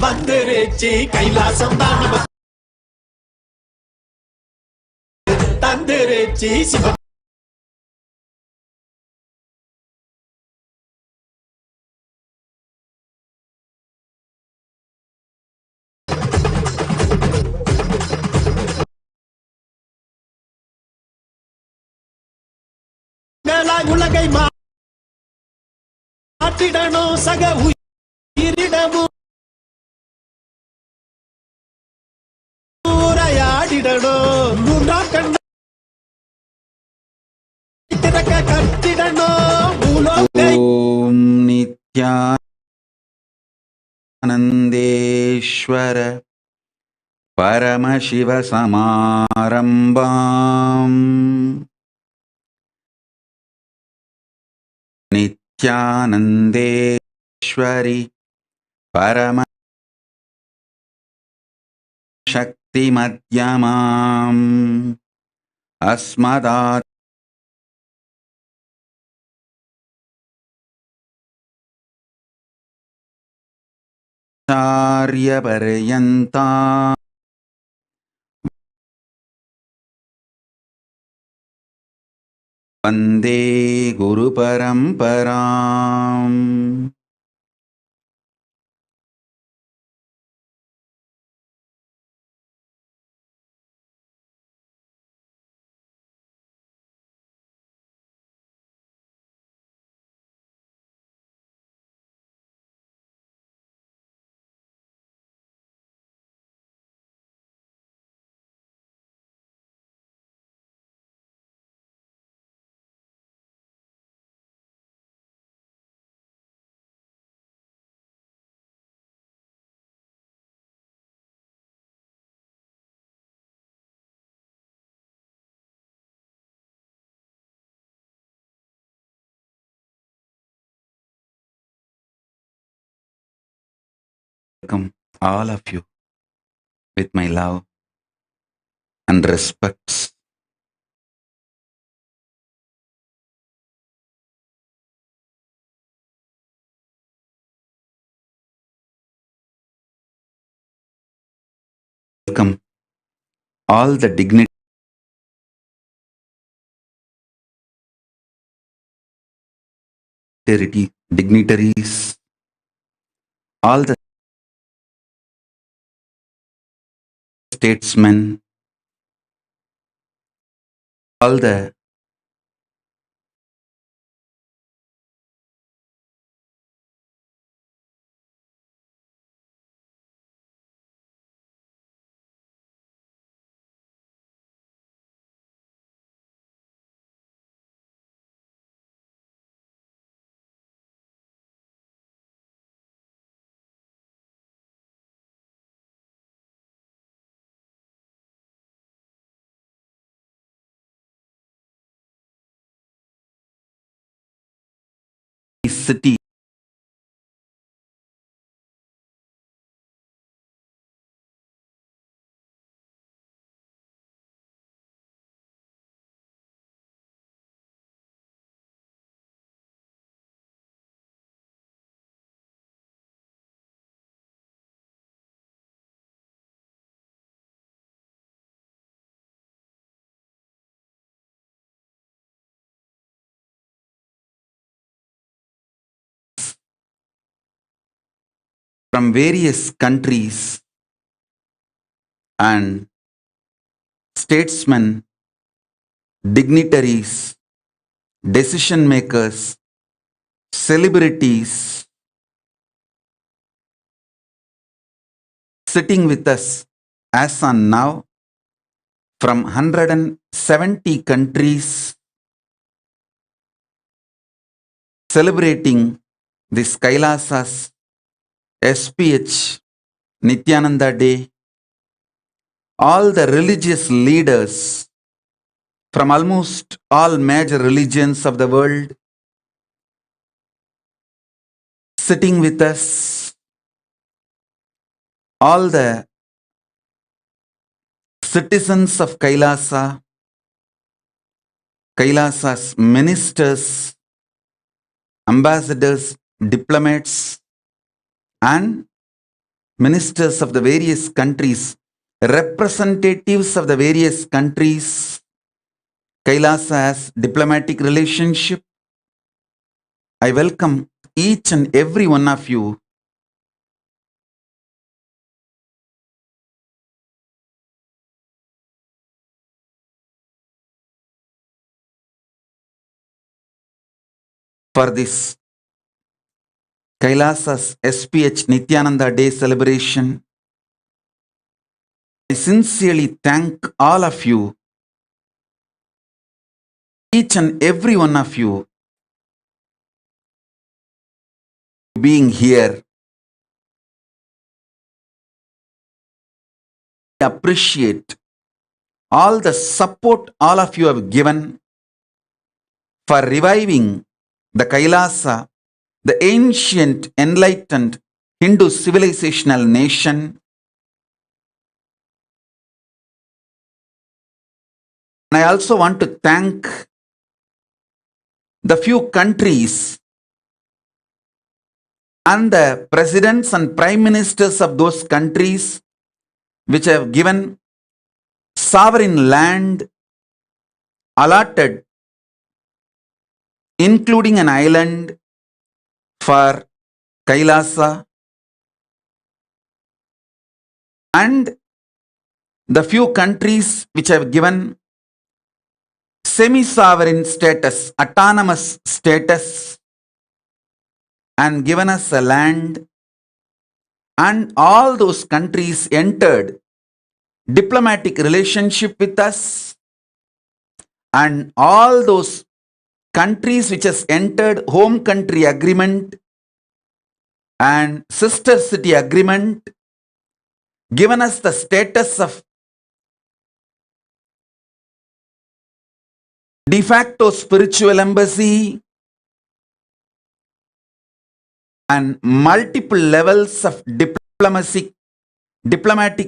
வந்துருச்சு கைலாசம் தான் தந்துருச்சு சிவ உலகை மாற்றிடணும் சக உயிரிடமும் ஊரையாடிடணும் மூன்றாம் கண்ட கட்டிடணும் ஓம் நித்யானந்தேஸ்வர பரமசிவ சமாரம்பாம் நித்யானந்தேஸ்வரி பரம சக்தி மத்யமாம் அஸ்மதாத் ஆச்சார்ய பர்யந்தா வந்தே குரு பரம்பராம். Welcome all of you with my love and respects. Welcome all the dignitaries, all the statesmen, all the city from various countries and statesmen, dignitaries, decision makers, celebrities sitting with us as on now from 170 countries celebrating this Kailasa's SPH Nithyananda Day. All the religious leaders from almost all major religions of the world sitting with us, all the citizens of Kailasa, Kailasa's ministers, ambassadors, diplomats, and ministers of the various countries, representatives of the various countries, Kailasa has diplomatic relationship. I welcome each and every one of you for this Kailasa's SPH Nithyananda Day celebration. I sincerely thank all of you, each and every one of you, being here. I appreciate all the support all of you have given for reviving the Kailasa, the ancient enlightened Hindu civilizational nation. And I also want to thank the few countries and the presidents and prime ministers of those countries which have given sovereign land allotted, including an island for Kailasa, and the few countries which have given semi-sovereign status, autonomous status, and given us a land, and all those countries entered diplomatic relationship with us, and all those countries which has entered home country agreement and sister city agreement, given us the status of de facto spiritual embassy and multiple levels of diplomatic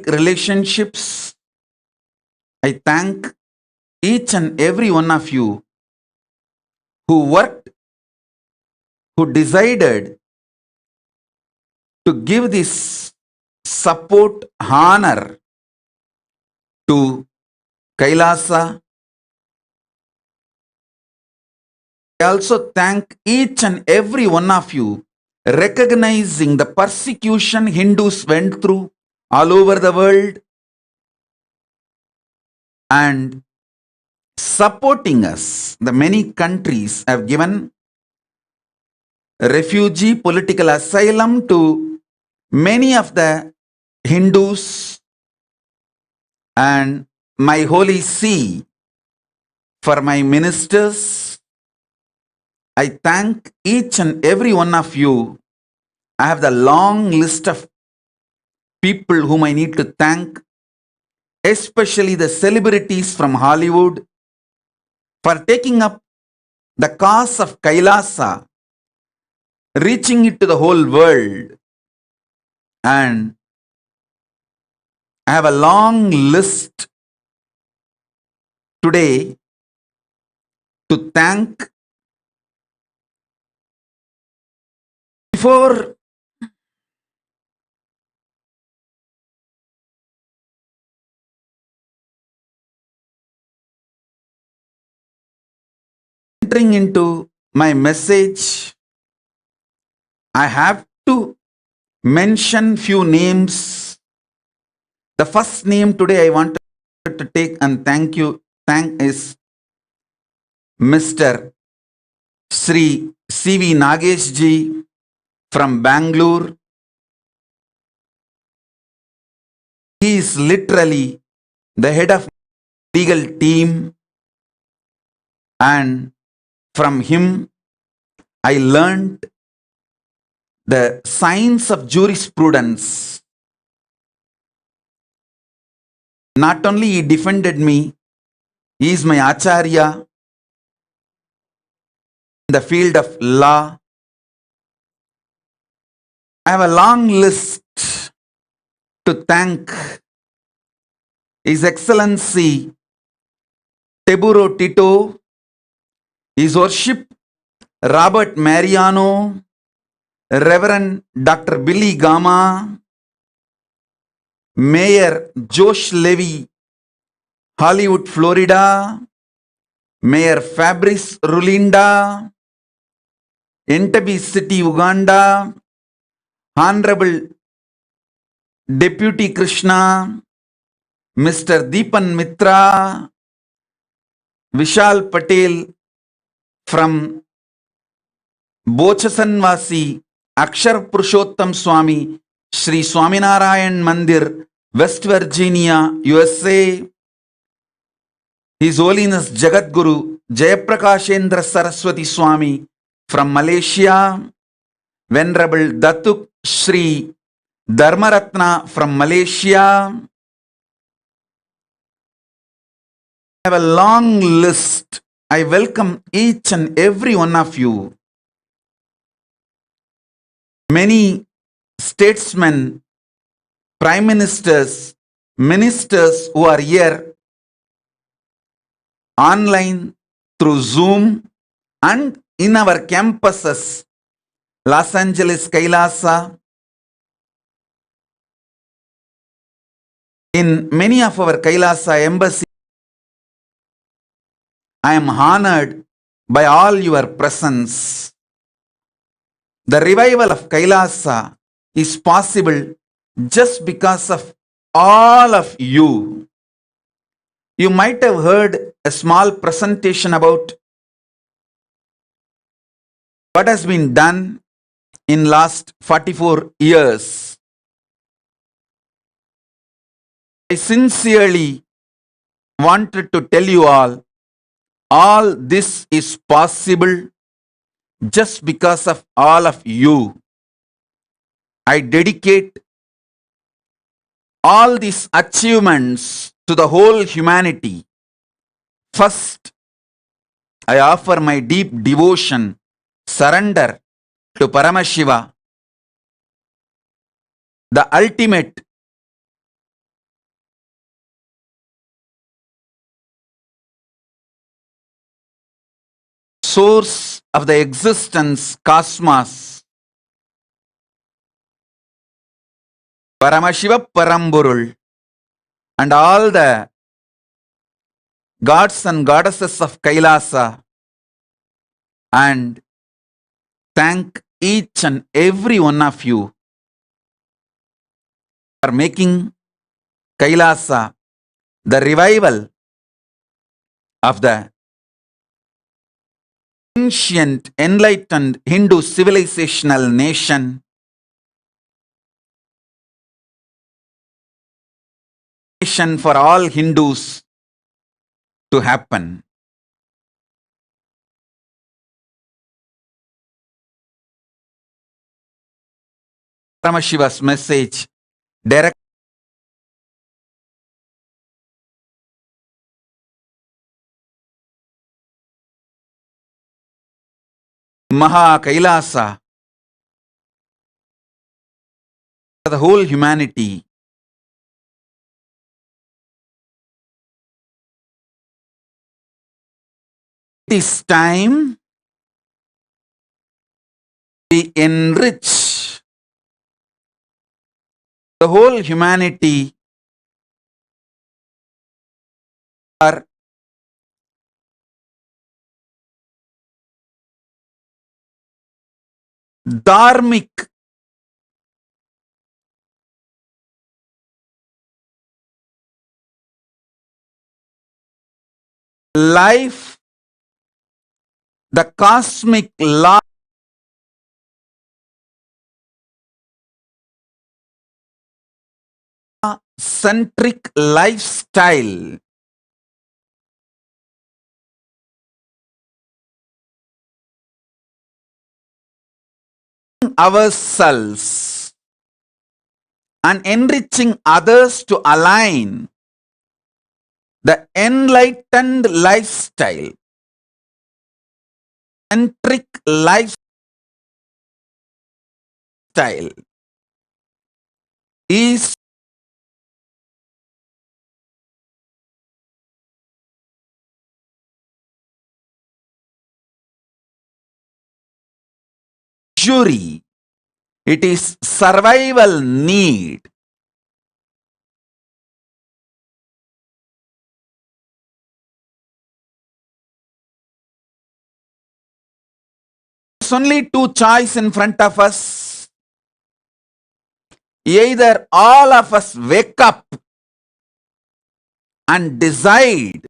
relationships. I thank each and every one of you who worked, who decided to give this support, honor to Kailasa. I also thank each and every one of you recognizing the persecution Hindus went through all over the world and supporting us. The many countries have given refugee political asylum to many of the Hindus, and my holy see for my ministers. I thank each and every one of you. I have the long list of people whom I need to thank, especially the celebrities from Hollywood, for taking up the cause of Kailasa, reaching it to the whole world. And I have a long list today to thank. Before entering into my message, I have to mention few names. The first name today I want to take and thank is Mr. Sri C.V. Nagesh ji from Bangalore. He is literally the head of legal team, and from him I learned the science of jurisprudence. Not only he defended me, he is my acharya in the field of law. I have a long list to thank His Excellency Teburo Tito, His Worship Robert Mariano, Reverend Dr. Billy Gama, Mayor Josh Levy, Hollywood, Florida, Mayor Fabrice Rulinda, Entebbe City, Uganda, Honorable Deputy Krishna, Mr. Deepan Mitra, Vishal Patel from Bochasanvasi, Akshar Purushottam Swami, Sri Swaminarayan Mandir, West Virginia, USA, His Holiness Jagat Guru Jayaprakashendra Saraswati Swami from Malaysia, Venerable Datuk Sri Dharmaratna from Malaysia. I have a long list. I welcome each and every one of you. Many statesmen, prime ministers, ministers who are here online through Zoom and in our campuses, Los Angeles, Kailasa, in many of our Kailasa embassies. I am honored by all your presence. The revival of Kailasa is possible just because of all of you. You might have heard a small presentation about what has been done in last 44 years. I sincerely wanted to tell you all this is possible just because of all of you. I dedicate all these achievements to the whole humanity. First, I offer my deep devotion, surrender to Paramashiva, the ultimate source of the existence cosmos. Paramashiva Paramburul and all the gods and goddesses of Kailasa, and thank each and every one of you for making Kailasa the revival of the ancient enlightened Hindu civilizational nation for all Hindus to happen. Paramashiva's message direct Maha Kailasa for the whole humanity. It is time we enrich the whole humanity for dharmic life, the cosmic law centric lifestyle ourselves and enriching others to align the enlightened lifestyle, centric lifestyle is jury. It is survival need. is only two choices in front of us. Either all of us wake up and decide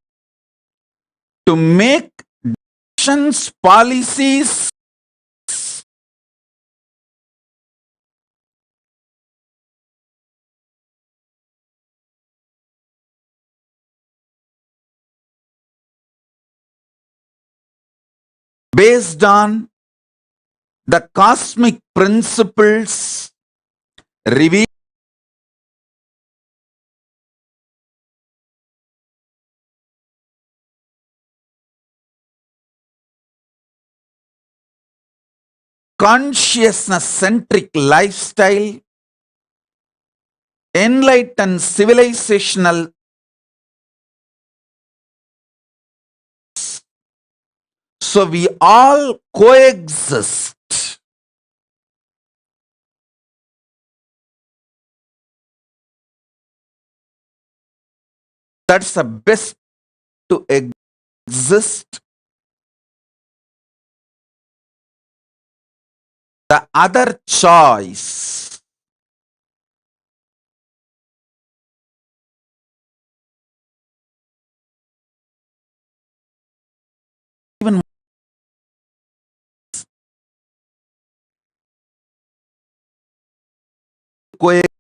to make decisions, policies, based on the cosmic principles revealed consciousness centric lifestyle, enlightened civilizational. So we all coexist. That's the best to exist. The other choice even coexist.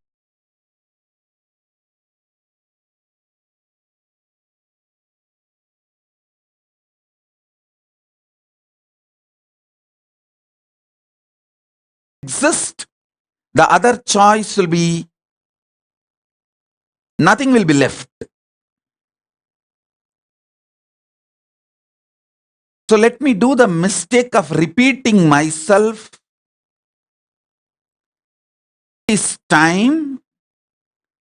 The other choice will be nothing will be left. So let me do the mistake of repeating myself. This time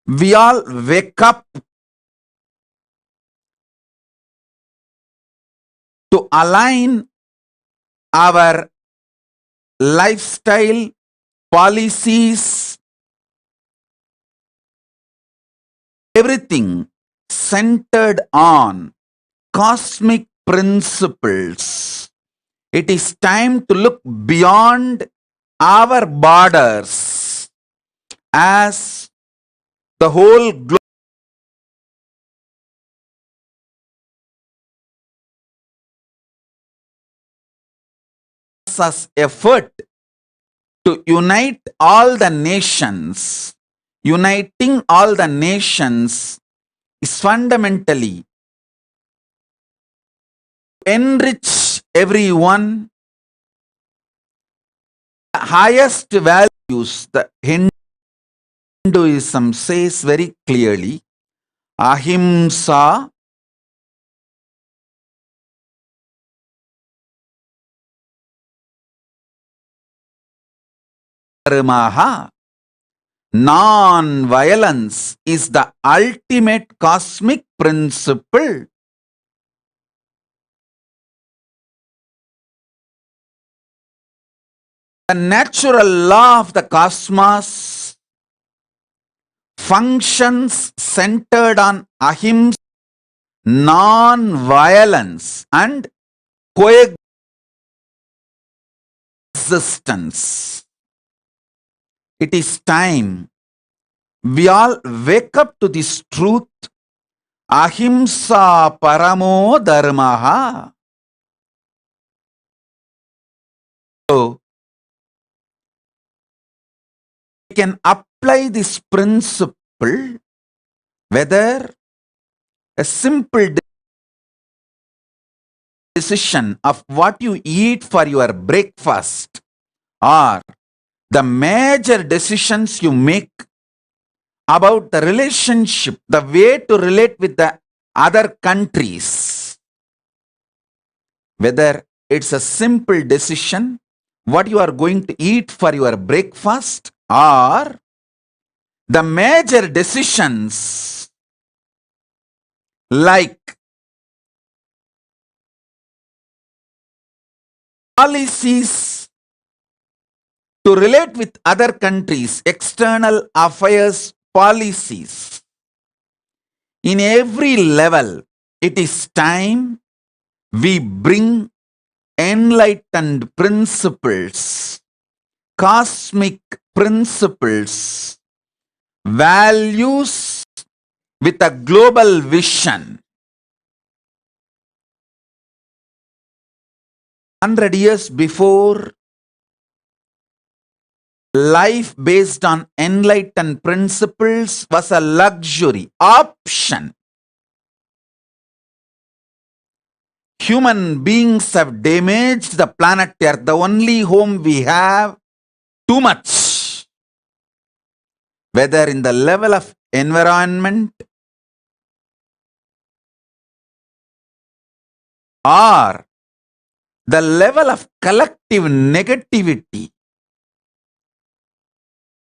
we all wake up to align our lifestyle, policies, everything centered on cosmic principles. It is time to look beyond our borders as the whole globe us effort to unite all the nations. Uniting all the nations is fundamentally enrich everyone. The highest values, the Hinduism says very clearly, ahimsa, dharmaha. Non-violence is the ultimate cosmic principle. The natural law of the cosmos functions centered on ahimsa, non-violence and coexistence. It is time we all wake up to this truth. Ahimsa paramo dharmaha. So, we can apply this principle whether a simple decision of what you eat for your breakfast or the major decisions you make about the relationship, the way to relate with the other countries. Whether it's a simple decision, what you are going to eat for your breakfast, or the major decisions like policies to relate with other countries, external affairs policies. In every level, it is time we bring enlightened principles, cosmic principles, values with a global vision. 100 years before, life based on enlightened principles was a luxury, option. Human beings have damaged the planet Earth, the only home we have, too much. Whether in the level of environment or the level of collective negativity,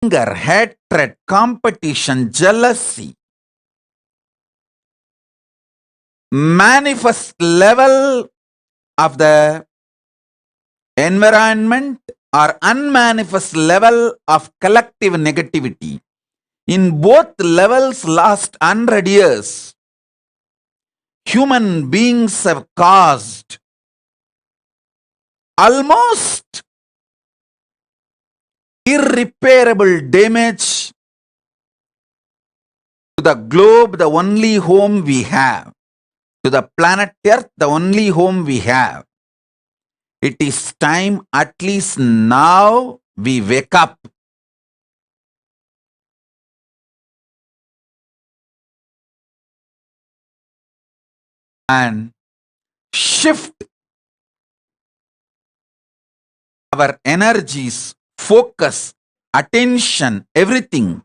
anger, hatred, competition, jealousy, manifest level of the environment or unmanifest level of collective negativity. In both levels, last 100 years, human beings have caused almost irreparable damage to the globe, the only home we have, to the planet Earth, the only home we have. It is time, at least now, we wake up. And shift our energies, focus, attention, everything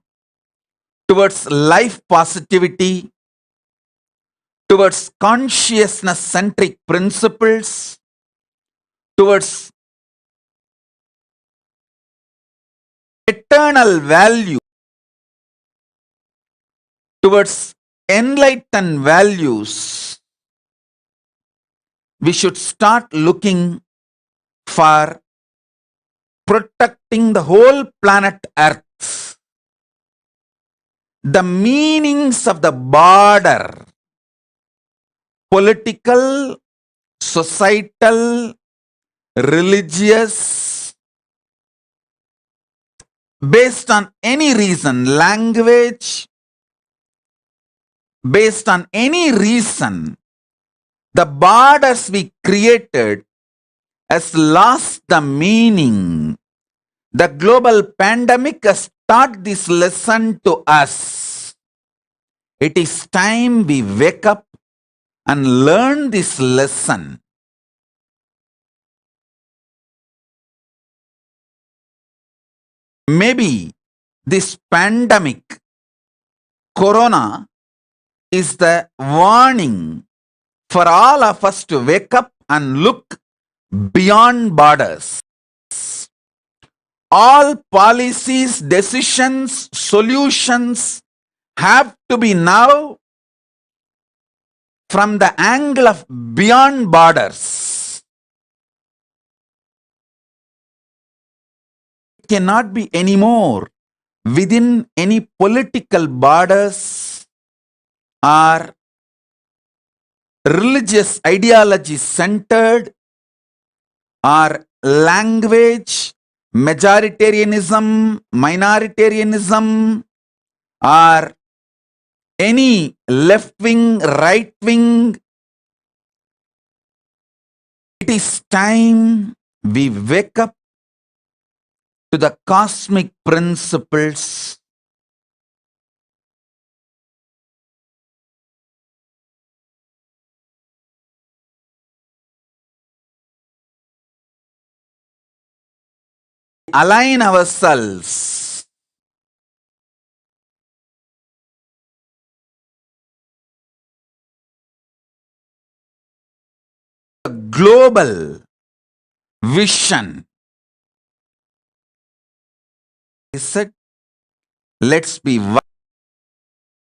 towards life positivity, towards consciousness-centric principles, towards eternal value, towards enlightened values. We should start looking for protecting the whole planet Earth. The meanings of the border, political, societal, religious, based on any reason, language, based on any reason, the borders we created has lost the meaning. The global pandemic has taught this lesson to us. It is time we wake up and learn this lesson. Maybe this pandemic, Corona, is the warning for all of us to wake up and look beyond borders. All policies, decisions, solutions have to be now from the angle of beyond borders. It cannot be anymore within any political borders or religious ideology centered or language, majoritarianism, minoritarianism, or any left wing, right wing. It is time we wake up to the cosmic principles. Align ourselves a global vision. He said, let's be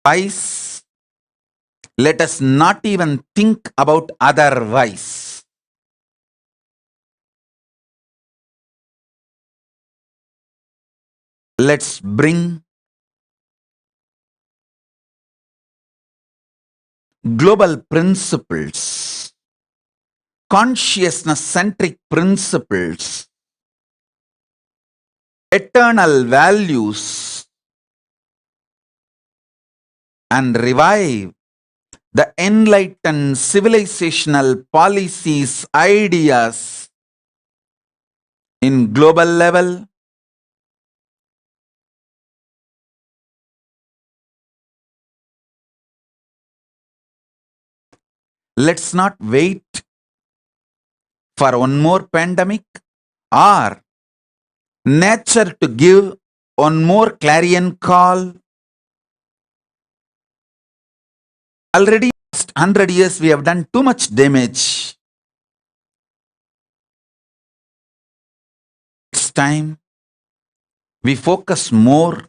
wise. Let us not even think about otherwise. Let's bring global principles, consciousness centric principles, eternal values, and revive the enlightened civilizational policies, ideas in global level. Let's not wait for one more pandemic or nature to give one more clarion call. Already last 100 years we have done too much damage. It's time we focus more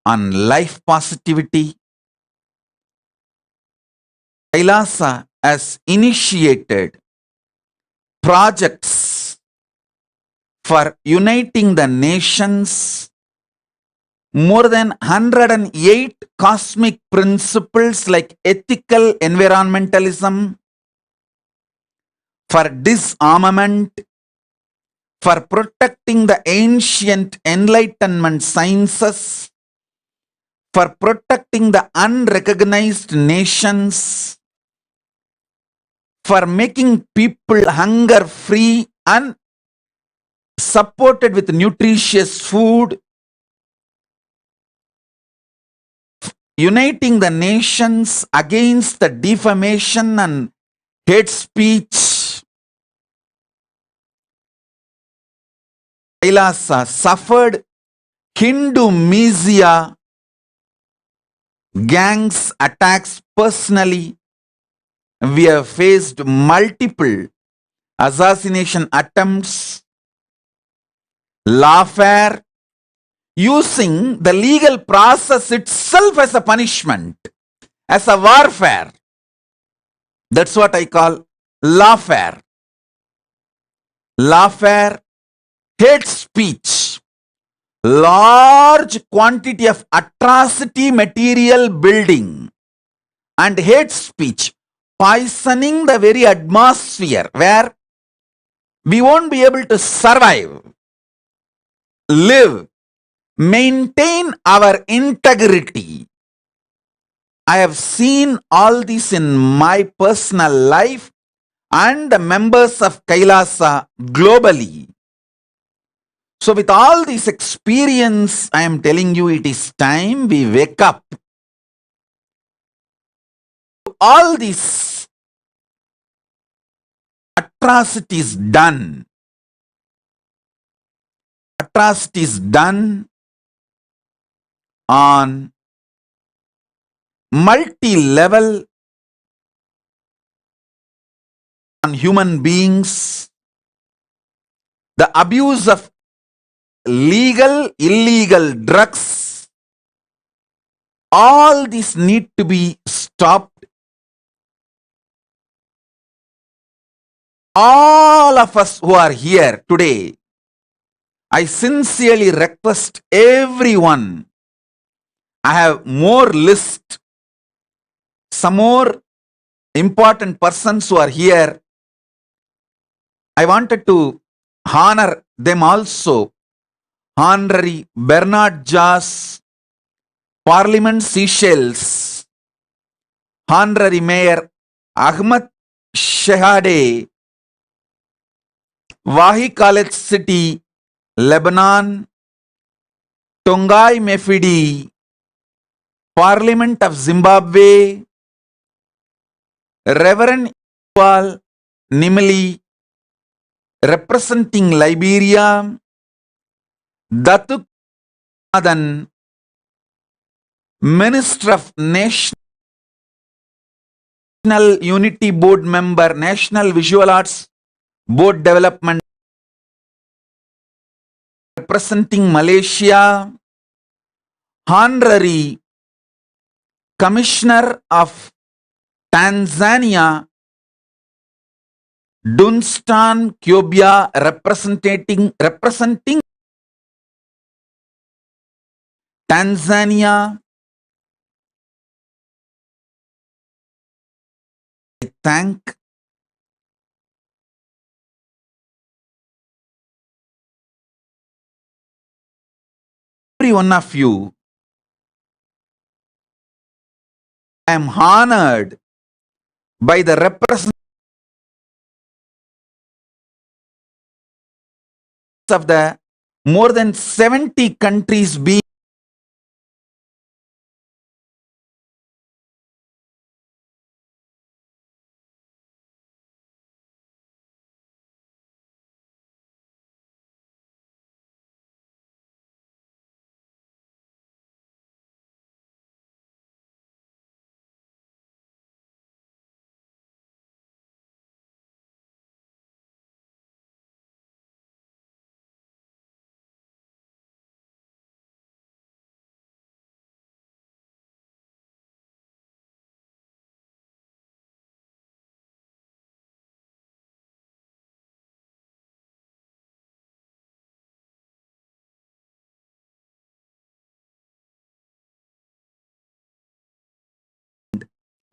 on life positivity. Kailasa has initiated projects for uniting the nations. More than 108 cosmic principles like ethical environmentalism, for disarmament, for protecting the ancient enlightenment sciences, for protecting the unrecognized nations, for making people hunger free and supported with nutritious food, uniting the nations against the defamation and hate speech. Kailasa suffered Hindu Mizia gangs attacks personally. We have faced multiple assassination attempts, lawfare, using the legal process itself as a punishment, as a warfare. That's what I call lawfare. Lawfare, hate speech, large quantity of atrocity material building, and hate speech, poisoning the very atmosphere where we won't be able to survive, live, maintain our integrity. I have seen all this in my personal life and the members of Kailasa globally. So with all this experience, I am telling you, it is time we wake up. All these atrocities done on multi-level, on human beings, the abuse of legal, illegal drugs, all this need to be stopped. All of us who are here today, I sincerely request everyone. I have more list, some more important persons who are here. I wanted to honor them also. Honorary Bernard Jas, Parliament Seychelles, Honorary Mayor Ahmad Shehade, Wahi College City, Lebanon, Tongai Mefidi, Parliament of Zimbabwe, Reverend Iqbal Nimali, representing Liberia, Datuk Madan, Minister of National Unity Board member, National Visual Arts Board Development, representing Malaysia, Honorary Commissioner of Tanzania, Dunstan Kyobia, representing Tanzania. I thank every one of you. I am honored by the representatives of the more than 70 countries being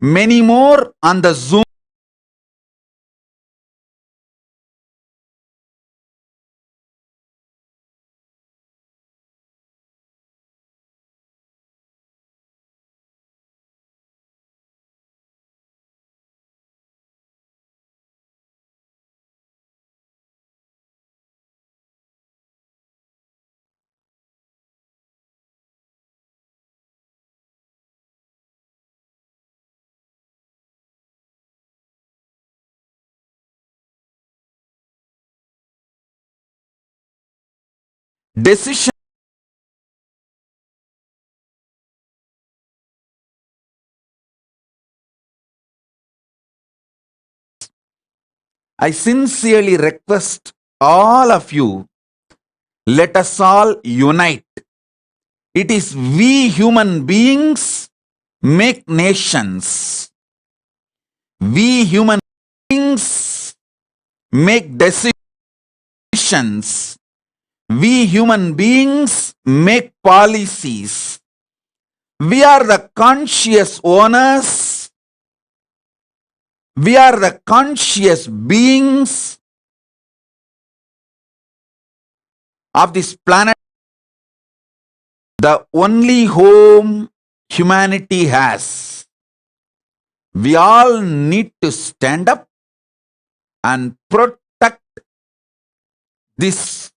many more on the Zoom. Decision. I sincerely request all of you, let us all unite. It is we human beings make nations. We human beings make decisions. We human beings make policies. We are the conscious owners. We are the conscious beings of this planet, the only home humanity has. We all need to stand up and protect this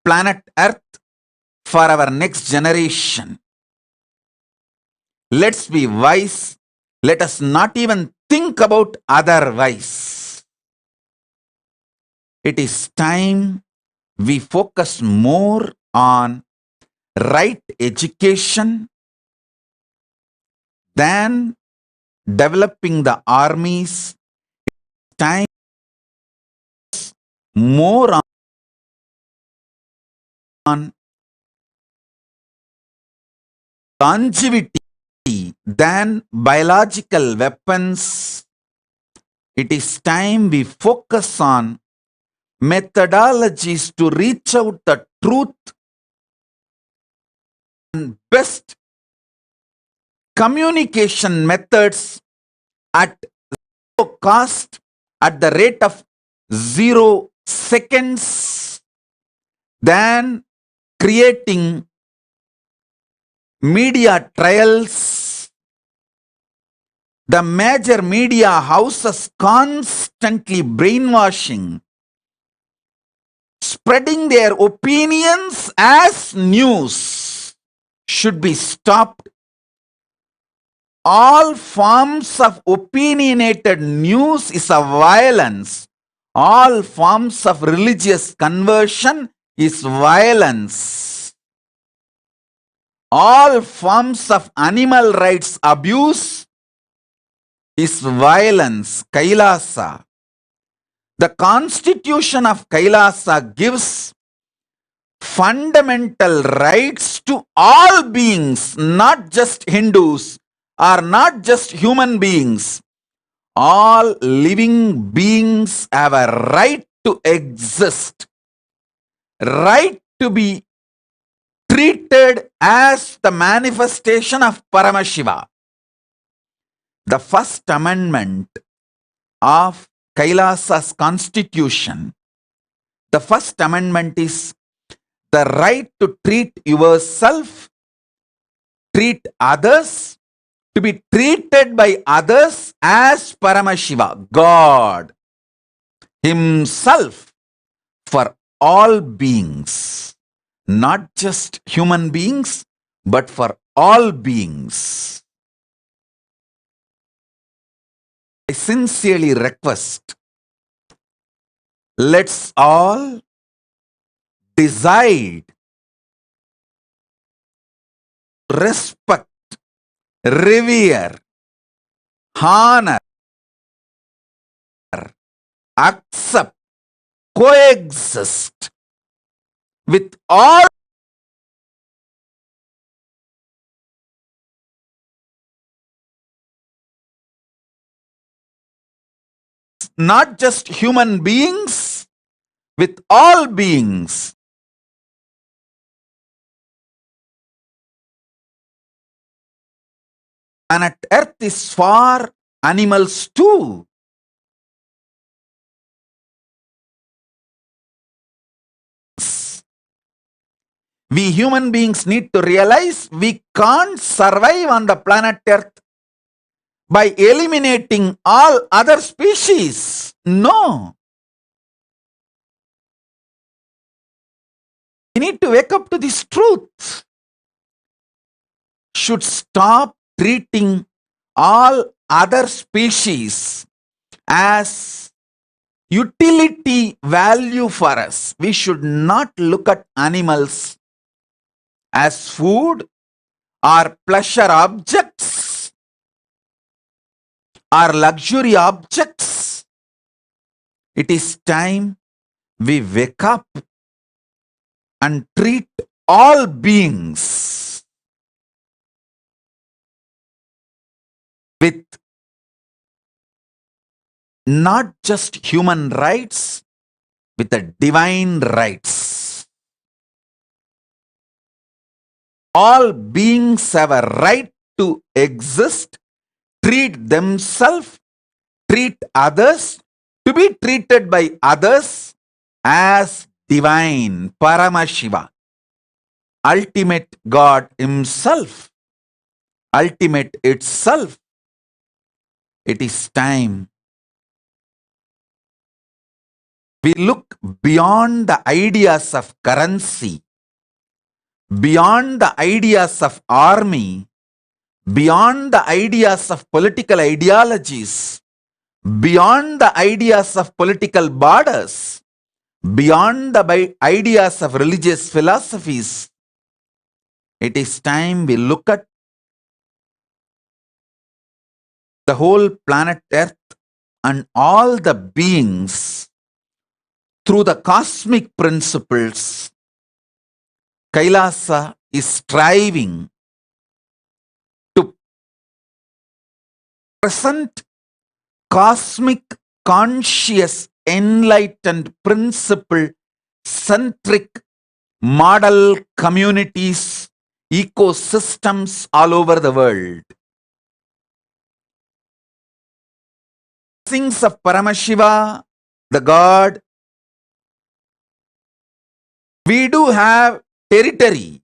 planet Earth for our next generation. Let's be wise. Let us not even think about otherwise. It is time we focus more on right education than developing the armies. Time more on longevity than biological weapons. It is time we focus on methodologies to reach out the truth and best communication methods at zero cost, at the rate of 0 seconds, than creating media trials. The major media houses constantly brainwashing, spreading their opinions as news, should be stopped. All forms of opinionated news is a violence. All forms of religious conversion is violence. All forms of animal rights abuse is violence. Kailasa. The constitution of Kailasa gives fundamental rights to all beings, not just Hindus or not just human beings. All living beings have a right to exist, right to be treated as the manifestation of Paramashiva. The first amendment of Kailasa's constitution, the first amendment is, the right to treat yourself, treat others, to be treated by others as Paramashiva, God Himself, for all beings, not just human beings, but for all beings. I sincerely request, let's all decide, respect, revere, honor, accept, coexist with all not just human beings, with all beings. Planet Earth is for animals too. We human beings need to realize we can't survive on the planet Earth by eliminating all other species. No. We need to wake up to this truth. Should stop treating all other species as utility value for us. We should not look at animals as food or pleasure objects or luxury objects. It is time we wake up and treat all beings with not just human rights, with the divine rights. All beings have a right to exist, treat themselves, treat others, to be treated by others as divine, Paramashiva, ultimate God Himself, ultimate itself. It is time we look beyond the ideas of currency, beyond the ideas of army, beyond the ideas of political ideologies, beyond the ideas of political borders, beyond the ideas of religious philosophies. It is time we look at the whole planet Earth and all the beings through the cosmic principles. Kailasa is striving to present cosmic, conscious, enlightened, principle centric model communities, ecosystems all over the world. Blessings of Paramashiva, the God. We do have territory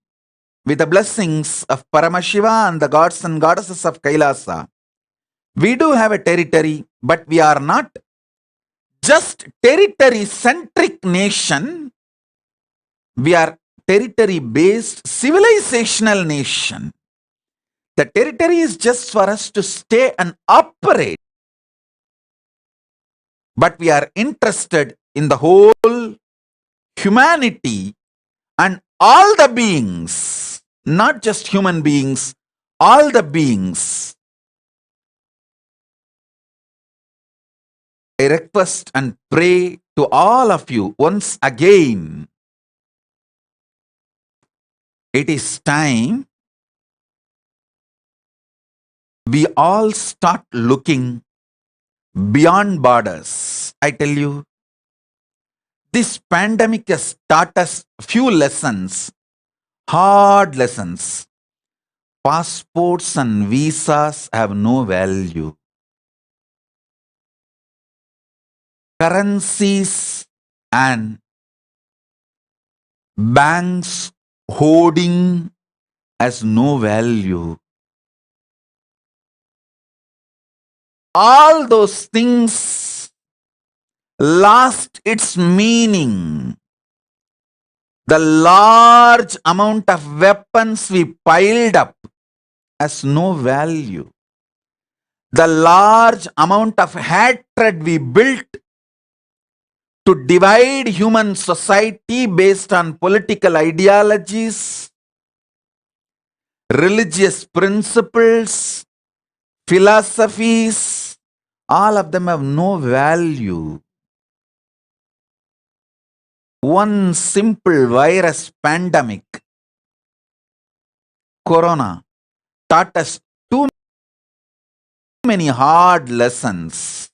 with the blessings of Paramashiva and the gods and goddesses of Kailasa. We do have a territory, but we are not just territory-centric nation. We are territory-based civilizational nation. The territory is just for us to stay and operate. But we are interested in the whole humanity and all the beings, not just human beings, all the beings. I request and pray to all of you once again. It is time we all start looking beyond borders. I tell you, this pandemic has taught us few lessons, hard lessons. Passports and visas have no value. Currencies and banks hoarding has no value. All those things lost its meaning. The large amount of weapons we piled up has no value. The large amount of hatred we built to divide human society based on political ideologies, religious principles, philosophies, all of them have no value. One simple virus pandemic, Corona, taught us too many hard lessons.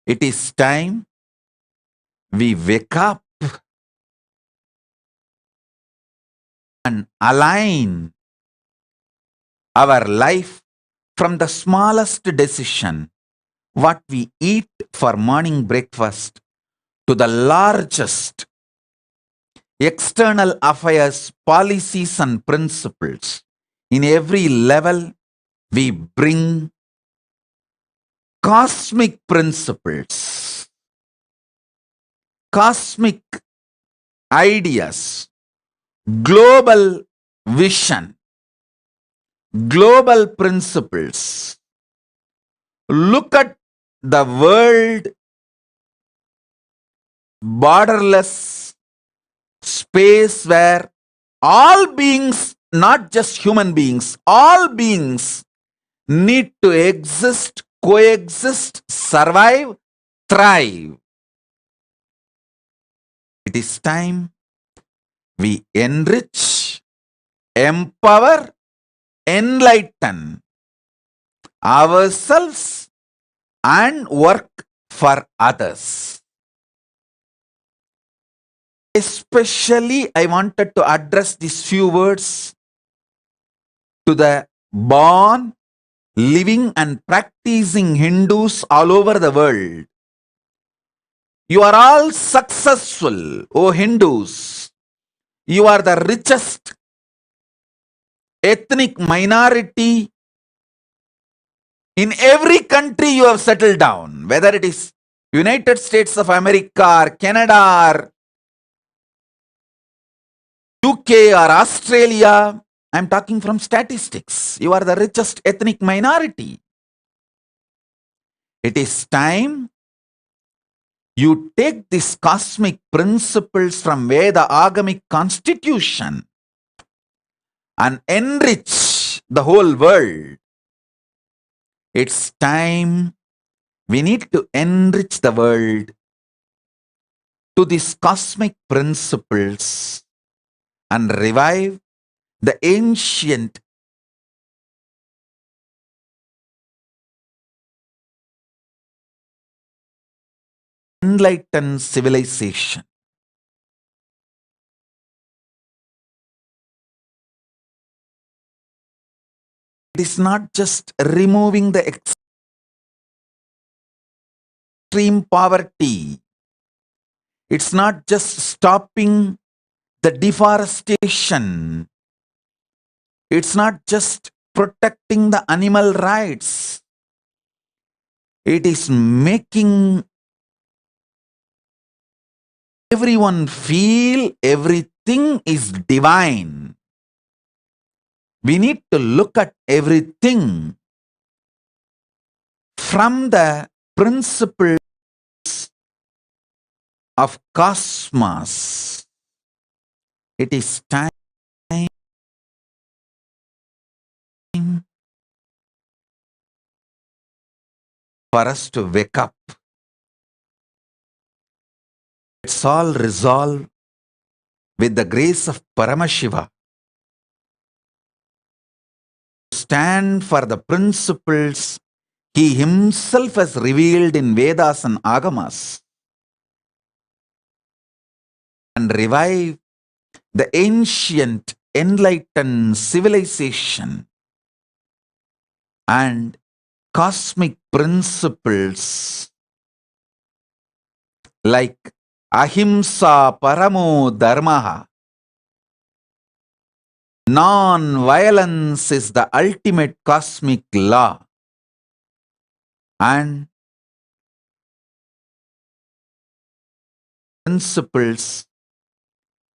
It is time we wake up and align our life from the smallest decision, what we eat for morning breakfast, to the largest external affairs, policies and principles. In every level, we bring cosmic principles, cosmic ideas, global vision, global principles. Look at the world, borderless space where all beings, not just human beings, all beings need to exist, coexist, survive, thrive. It is time we enrich, empower, enlighten ourselves and work for others. Especially, I wanted to address these few words to the born, living and practicing Hindus all over the world. You are all successful, O Hindus. You are the richest ethnic minority in every country you have settled down, whether it is United States of America or Canada or UK or Australia. I am talking from statistics. You are the richest ethnic minority. It is time you take these cosmic principles from Veda Agamic constitution and enrich the whole world. It's time we need to enrich the world to these cosmic principles and revive the ancient enlightened civilization. It is not just removing the extreme poverty. It's not just stopping the deforestation. It's not just protecting the animal rights. It is making everyone feel everything is divine. We need to look at everything from the principles of cosmos. It is time for us to wake up. Let's all resolve with the grace of Paramashiva to stand for the principles he himself has revealed in Vedas and Agamas and revive the ancient enlightened civilization and cosmic principles like Ahimsa paramo dharmaha. Non-violence is the ultimate cosmic law. And principles,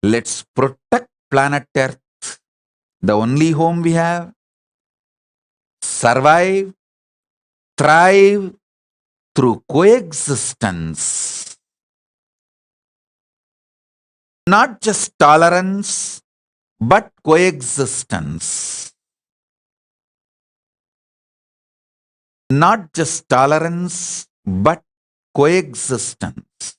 let's protect planet Earth, the only home we have. Survive, thrive through coexistence. Not just tolerance, but coexistence. Not just tolerance, but coexistence.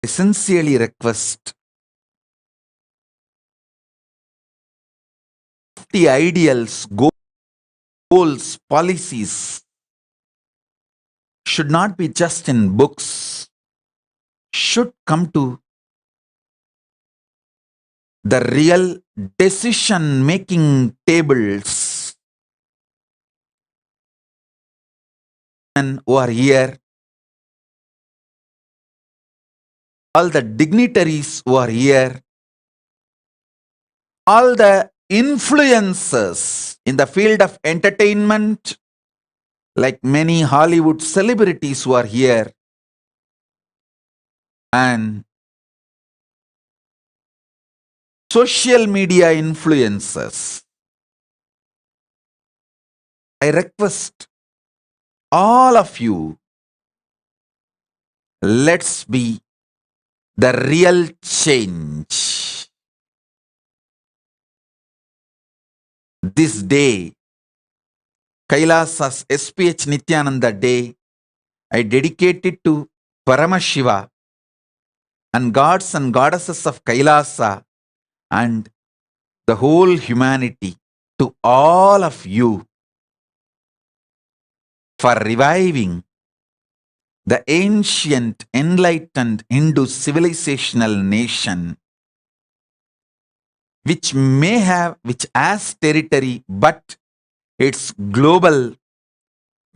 I sincerely request the ideals, goals, policies should not be just in books, should come to the real decision-making tables. And who are here, all the dignitaries who are here, all the influencers in the field of entertainment, like many Hollywood celebrities who are here, and social media influencers. I request all of you, let's be the real change. This day, Kailasa's SPH Nithyananda Day, I dedicate it to Paramashiva and gods and goddesses of Kailasa and the whole humanity, to all of you, for reviving the ancient enlightened Hindu civilizational nation, which has territory, but it's global,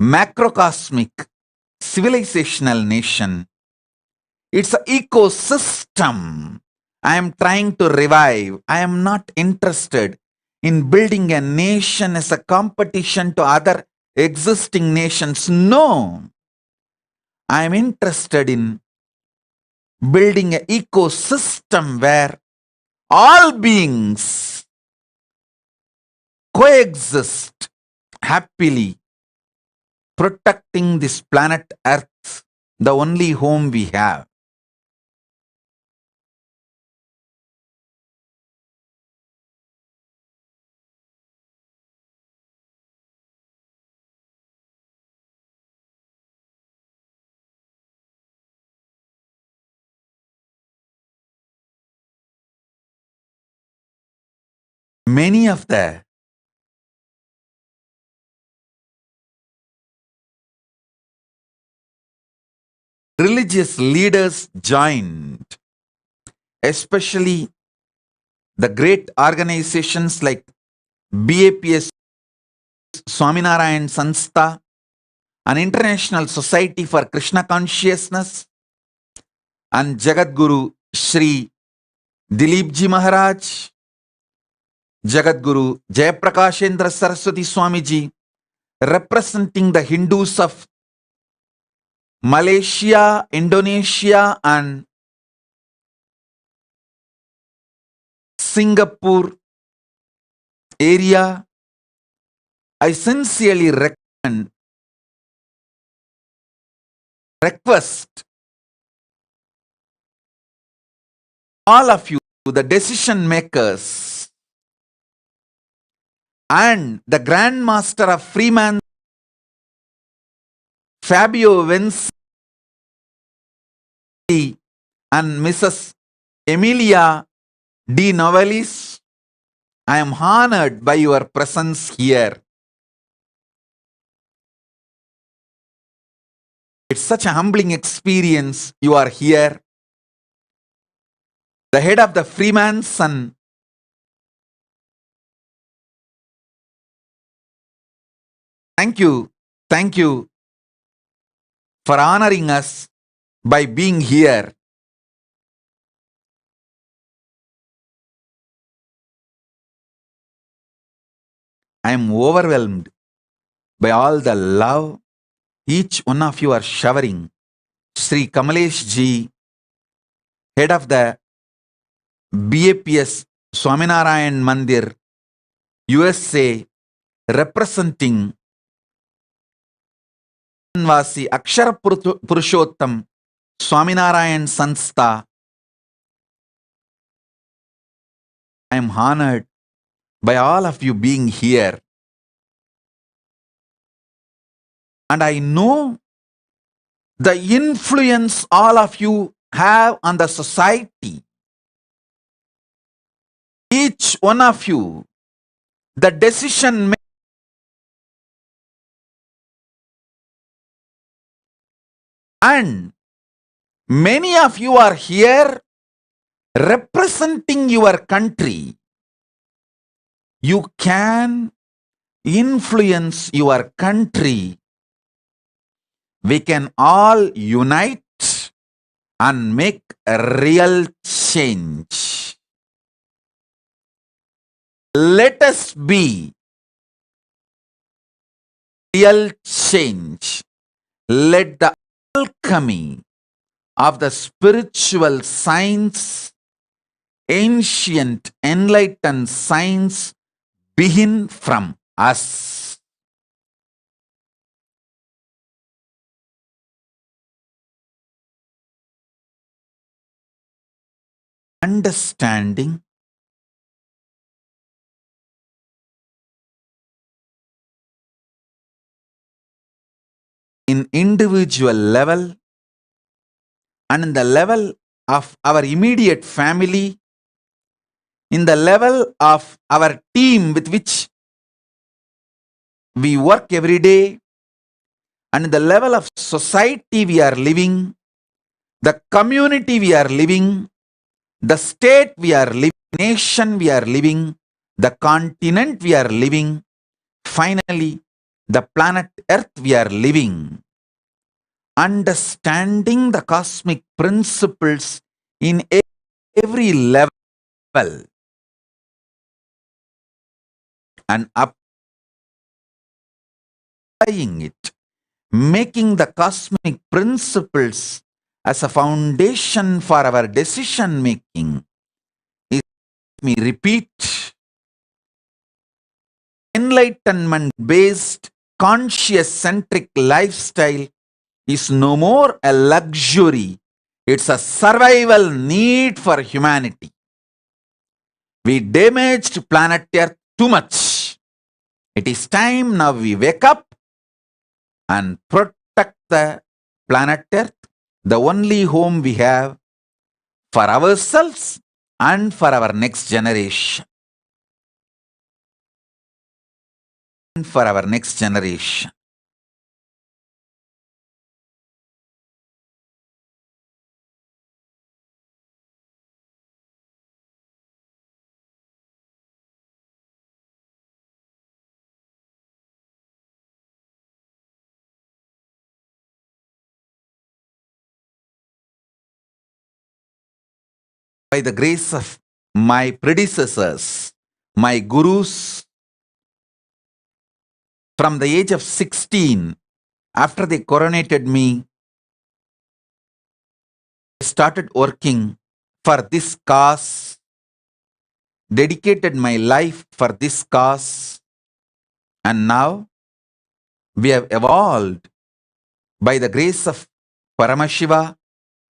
macrocosmic civilizational nation. It's an ecosystem I am trying to revive. I am not interested in building a nation as a competition to other existing nations. No. I am interested in building an ecosystem where all beings coexist happily, protecting this planet Earth, the only home we have. Many of the religious leaders joined, especially the great organizations like BAPS, Swaminarayan Sanstha, an international society for Krishna consciousness, and Jagadguru Sri Dilipji Maharaj, Jagadguru Jayaprakashendra Saraswati Swamiji, representing the Hindus of Malaysia, Indonesia, and Singapore area. I sincerely request all of you, the decision makers, and the Grand Master of Freeman, Fabio Vinci, and Mrs. Emilia De Novellis. I am honored by your presence here. It's such a humbling experience. You are here. The head of the Freemason. Thank you. Thank you. for honoring us by being here. I am overwhelmed by all the love each one of you are showering. Sri Kamalesh ji, head of the BAPS Swaminarayan Mandir, USA, representing Vasi Akshara Purushottam Swaminarayan Sanstha. I am honored by all of you being here. And I know the influence all of you have on the society. Each one of you, the decision and many of you are here representing your country. You can influence your country. We can all unite and make a real change. Let us be real change. Let the alchemy of the spiritual science, ancient enlightened science, begin from us. Understanding in individual level and in the level of our immediate family, in the level of our team with which we work every day, and in the level of society we are living, the community we are living, the state we are living, nation we are living, the continent we are living, finally, the planet Earth we are living. Understanding the cosmic principles in every level and applying it, making the cosmic principles as a foundation for our decision making. Let me repeat, enlightenment based conscious centric lifestyle is no more a luxury, it's a survival need for humanity. We damaged planet Earth too much. It is time now we wake up and protect the planet Earth, the only home we have for ourselves and for our next generation. For our next generation. By the grace of my predecessors, my gurus, from the age of 16, after they coronated me, I started working for this cause, dedicated my life for this cause, and now we have evolved by the grace of Paramashiva,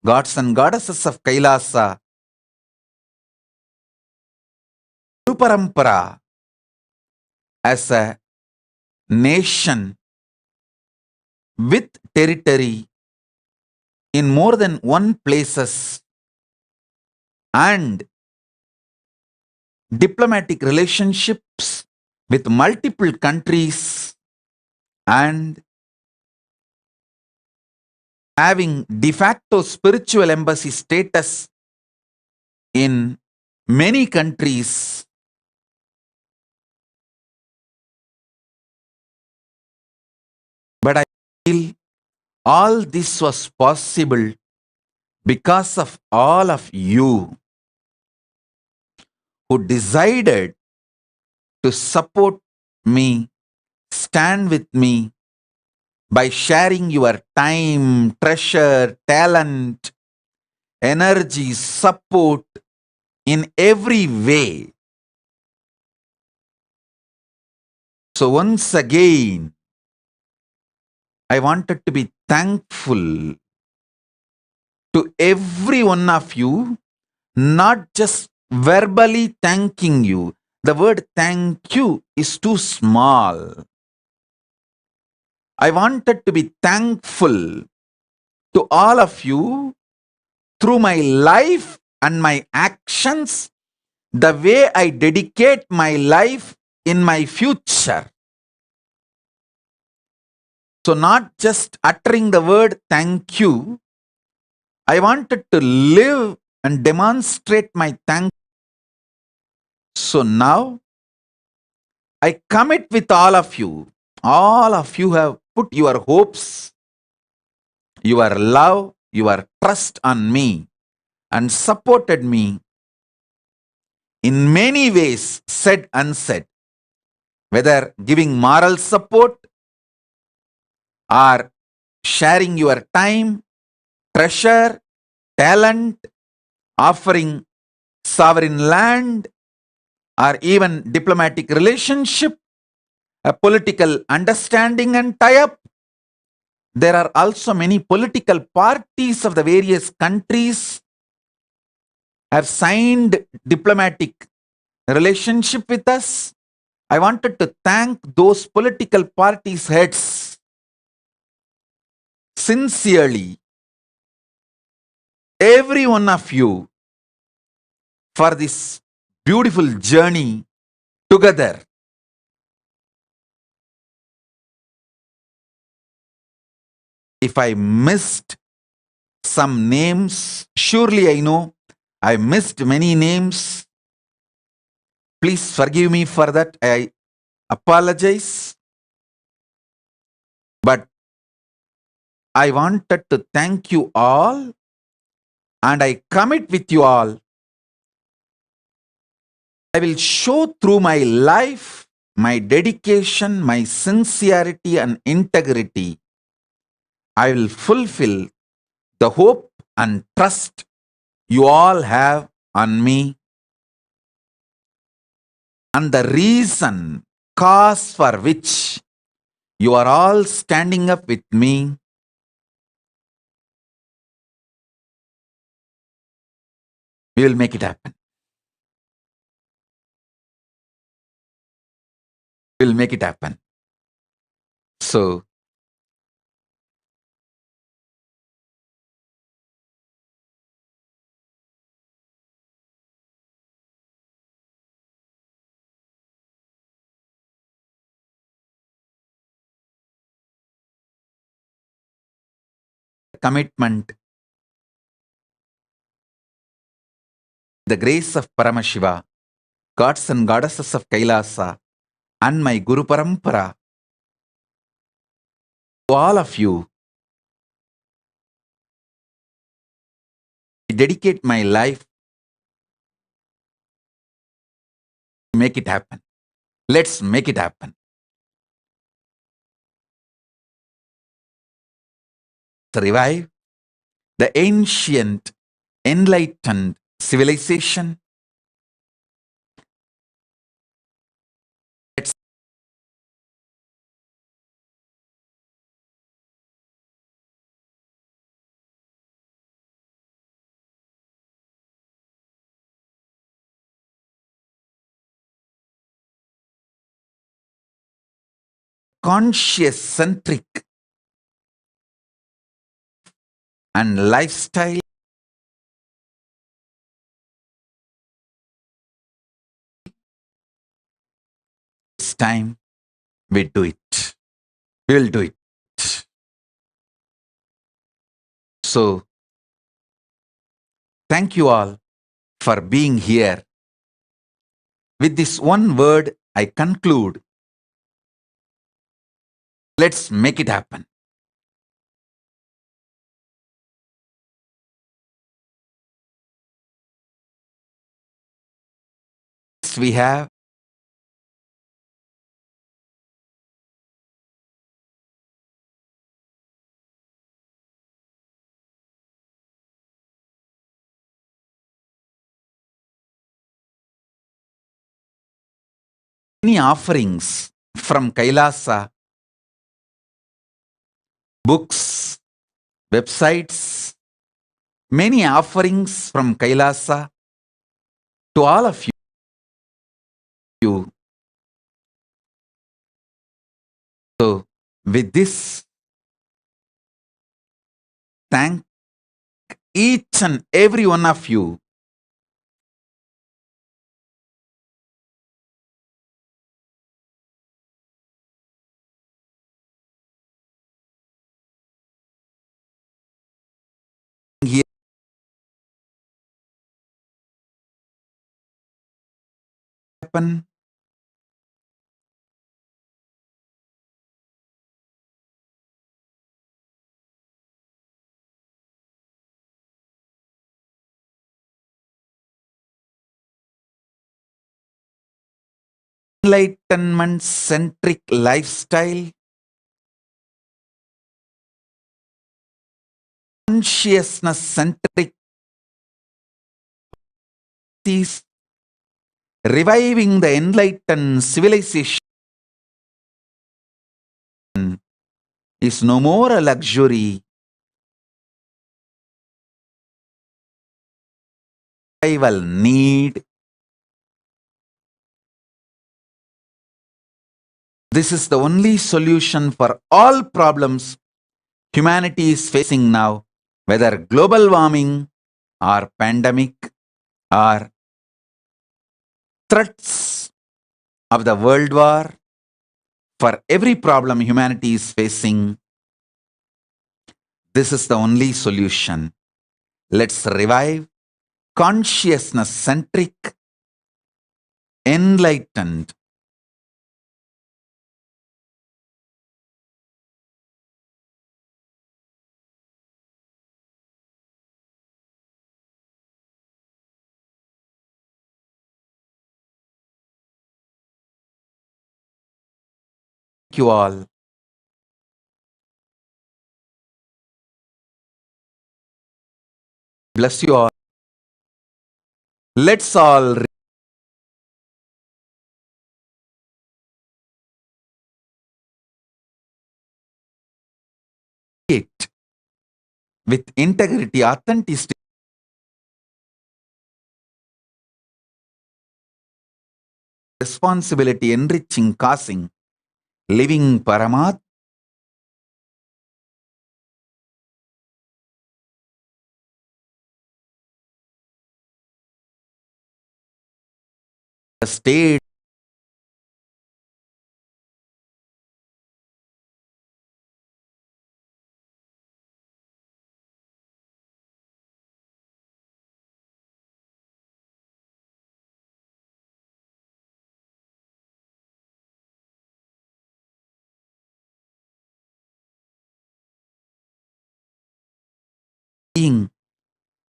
gods and goddesses of Kailasa, Guru Parampara, as a nation with territory in more than one places and diplomatic relationships with multiple countries and having de facto spiritual embassy status in many countries. But I feel All this was possible because of all of you who decided to support me, stand with me by sharing your time, treasure, talent, energy, support in every way. So once again, I wanted to be thankful to every one of you, not just verbally thanking you. The word thank you is too small. I wanted to be thankful to all of you through my life and my actions, the way I dedicate my life in my future. So, not just uttering the word thank you, I wanted to live and demonstrate my thank. So now I commit with all of you. All of you have put your hopes, your love, your trust on me and supported me in many ways, said unsaid, whether giving moral support or sharing your time, treasure, talent, offering sovereign land, or even diplomatic relationship, a political understanding and tie-up. There are also many political parties of the various countries have signed diplomatic relationship with us. I wanted to thank those political parties' heads sincerely, every one of you, for this beautiful journey together. If I missed some names, surely I know I missed many names. Please forgive me for that. I apologize. But I wanted to thank you all and I commit with you all. I will show through my life, my dedication, my sincerity and integrity. I will fulfill the hope and trust you all have on me. And the reason, cause for which you are all standing up with me, we will make it happen. We will make it happen. So, commitment, the grace of Paramashiva, gods and goddesses of Kailasa, and my Guru Parampara, to all of you, I dedicate my life to make it happen. Let's make it happen. To revive the ancient, enlightened civilization. Let's conscious centric and lifestyle. It's time we do it. We will do it. So, thank you all for being here. With this one word, I conclude. Let's make it happen. Next we have many offerings from Kailasa, books, websites, many offerings from Kailasa to all of you. So, with this, thank each and every one of you here. Happen. Enlightenment centric lifestyle, consciousness centric is reviving the enlightened civilization is no more a luxury. Survival need. This is the only solution for all problems humanity is facing now, whether global warming or pandemic or threats of the world war. For every problem humanity is facing, this is the only solution. Let's revive consciousness centric, enlightened, you all. Bless you all. Let's all it with integrity, authenticity, responsibility, enriching, causing, living Paramat, the state, being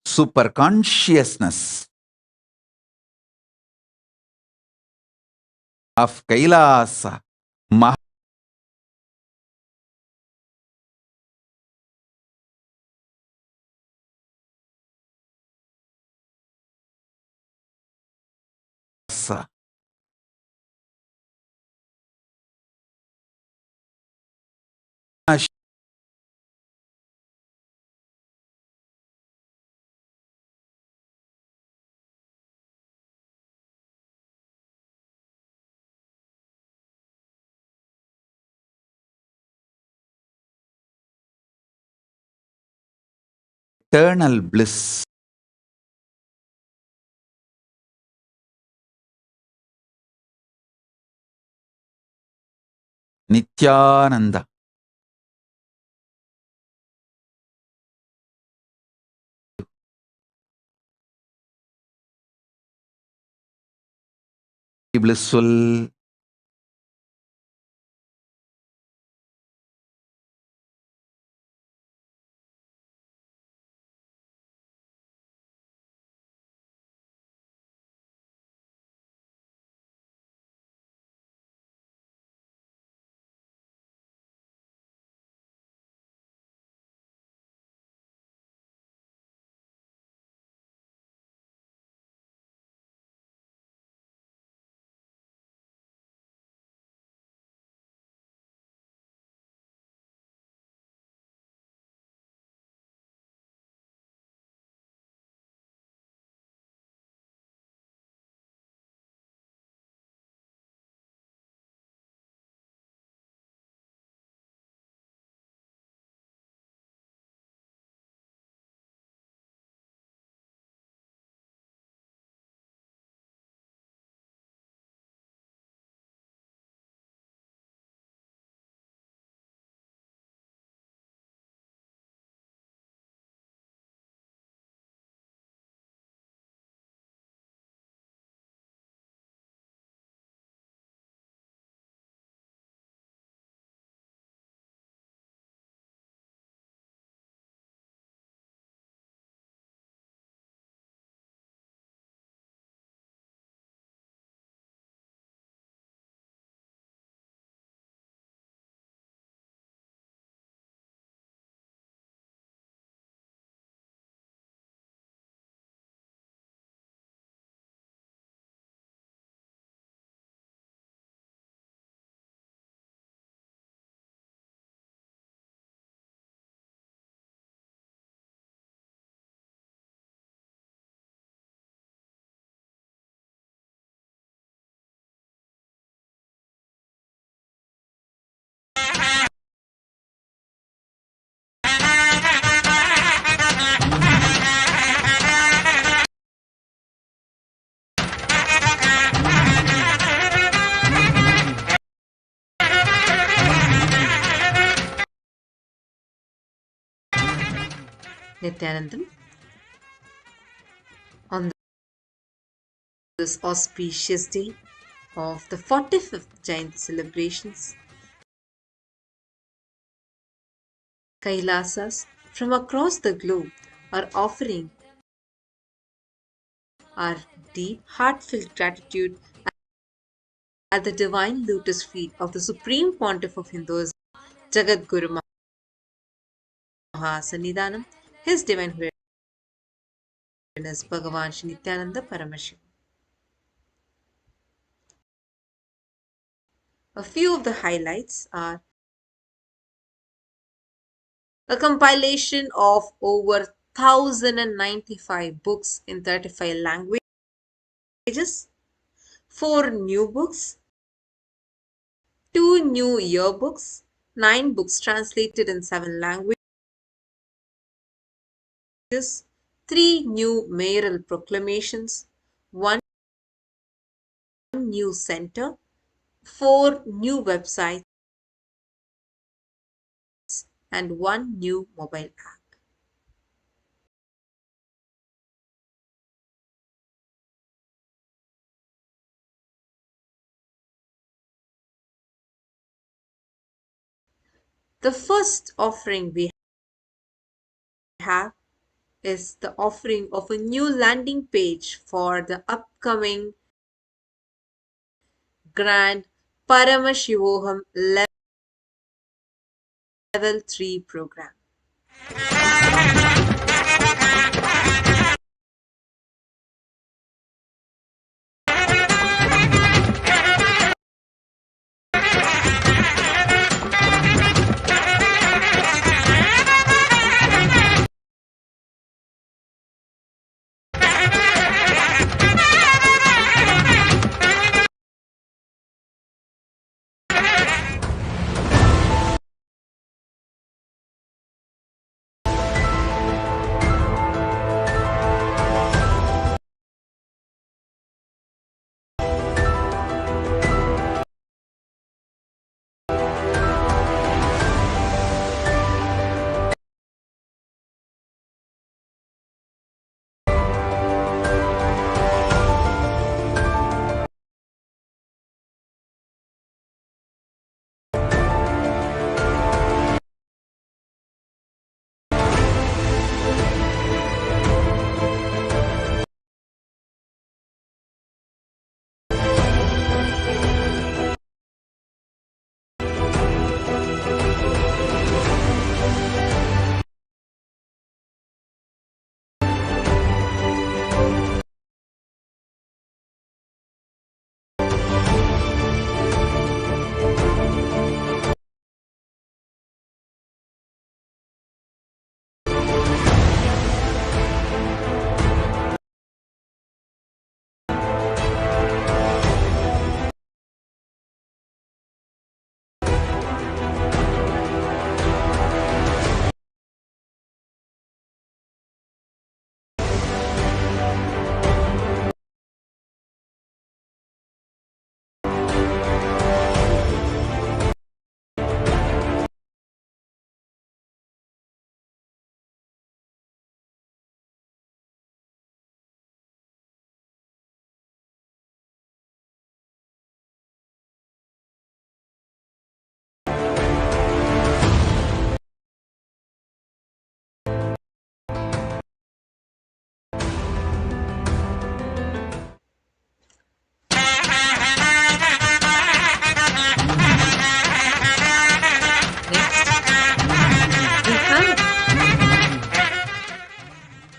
super consciousness of Kailasa, Mahasa, eternal bliss, Nithyananda, blissful Nithyanandam on this auspicious day of the 45th Jayanti celebrations. Kailasas from across the globe are offering our deep, heartfelt gratitude at the divine lotus feet of the Supreme Pontiff of Hinduism, Jagadguru Mahasannidhanam, His Divine Holiness Bhagavan Shri Nithyananda Paramashiva. A few of the highlights are a compilation of over 1095 books in 35 languages, 4 new books, 2 new yearbooks, 9 books translated in 7 languages, 3 new mayoral proclamations, 1 new center, 4 new websites, and 1 new mobile app. The first offering we have is the offering of a new landing page for the upcoming Grand Paramashivoham Level 3 program.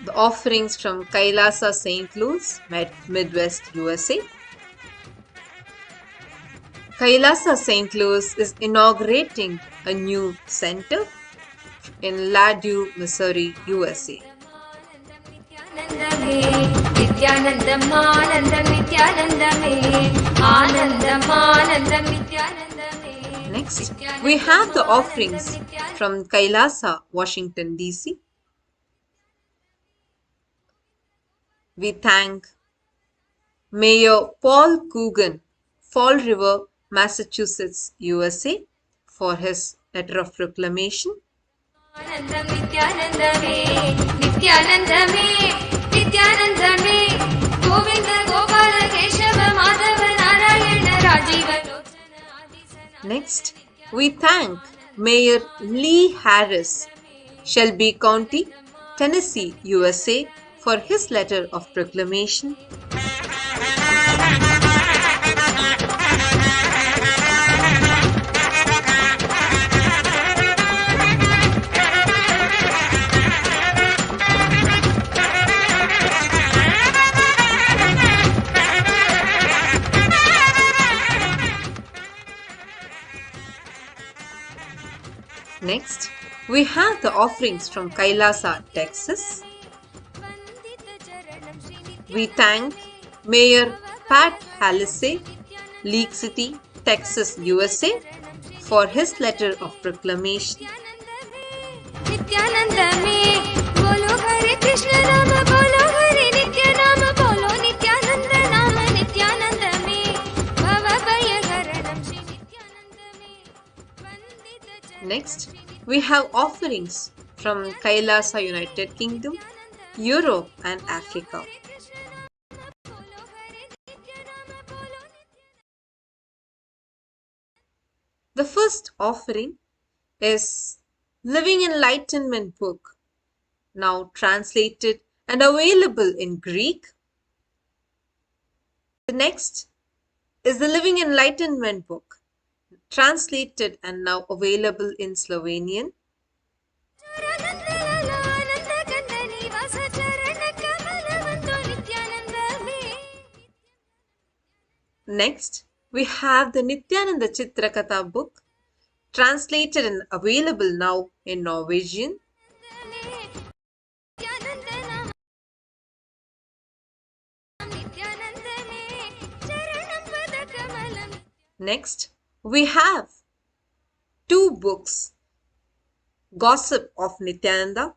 The offerings from Kailasa St. Louis, Midwest, USA. Kailasa St. Louis is inaugurating a new center in Ladue, Missouri, USA. Next, we have the offerings from Kailasa, Washington, D.C. We thank Mayor Paul Coogan, Fall River, Massachusetts, USA, for his letter of proclamation. आनंदम नित्यानंदमे नित्यानंदमे नित्यानंदमे गोविंद गोपाल केशव माधव नारायण राजीव लोचन आदि सना Next, we thank Mayor Lee Harris, Shelby County, Tennessee, USA, for his letter of proclamation. Next, we have the offerings from Kailasa, Texas. We thank Mayor Pat Hallisey, League City, Texas, USA, for his letter of proclamation. नित्यानंदमे बोलो हरे कृष्ण नाम बोलो हरे नित्य नाम बोलो नित्यानंद नाम नित्यानंदमे भव भय हरणं श्री नित्यानंदमे वंदित चरण Next, we have offerings from Kailasa, United Kingdom, Europe, and Africa. The first offering is Living Enlightenment book, now translated and available in Greek. The next is the Living Enlightenment book, translated and now available in Slovenian. Next, we have the Nithyananda Chitrakatha book, translated and available now in Norwegian. Next, we have two books, Gossip of Nithyananda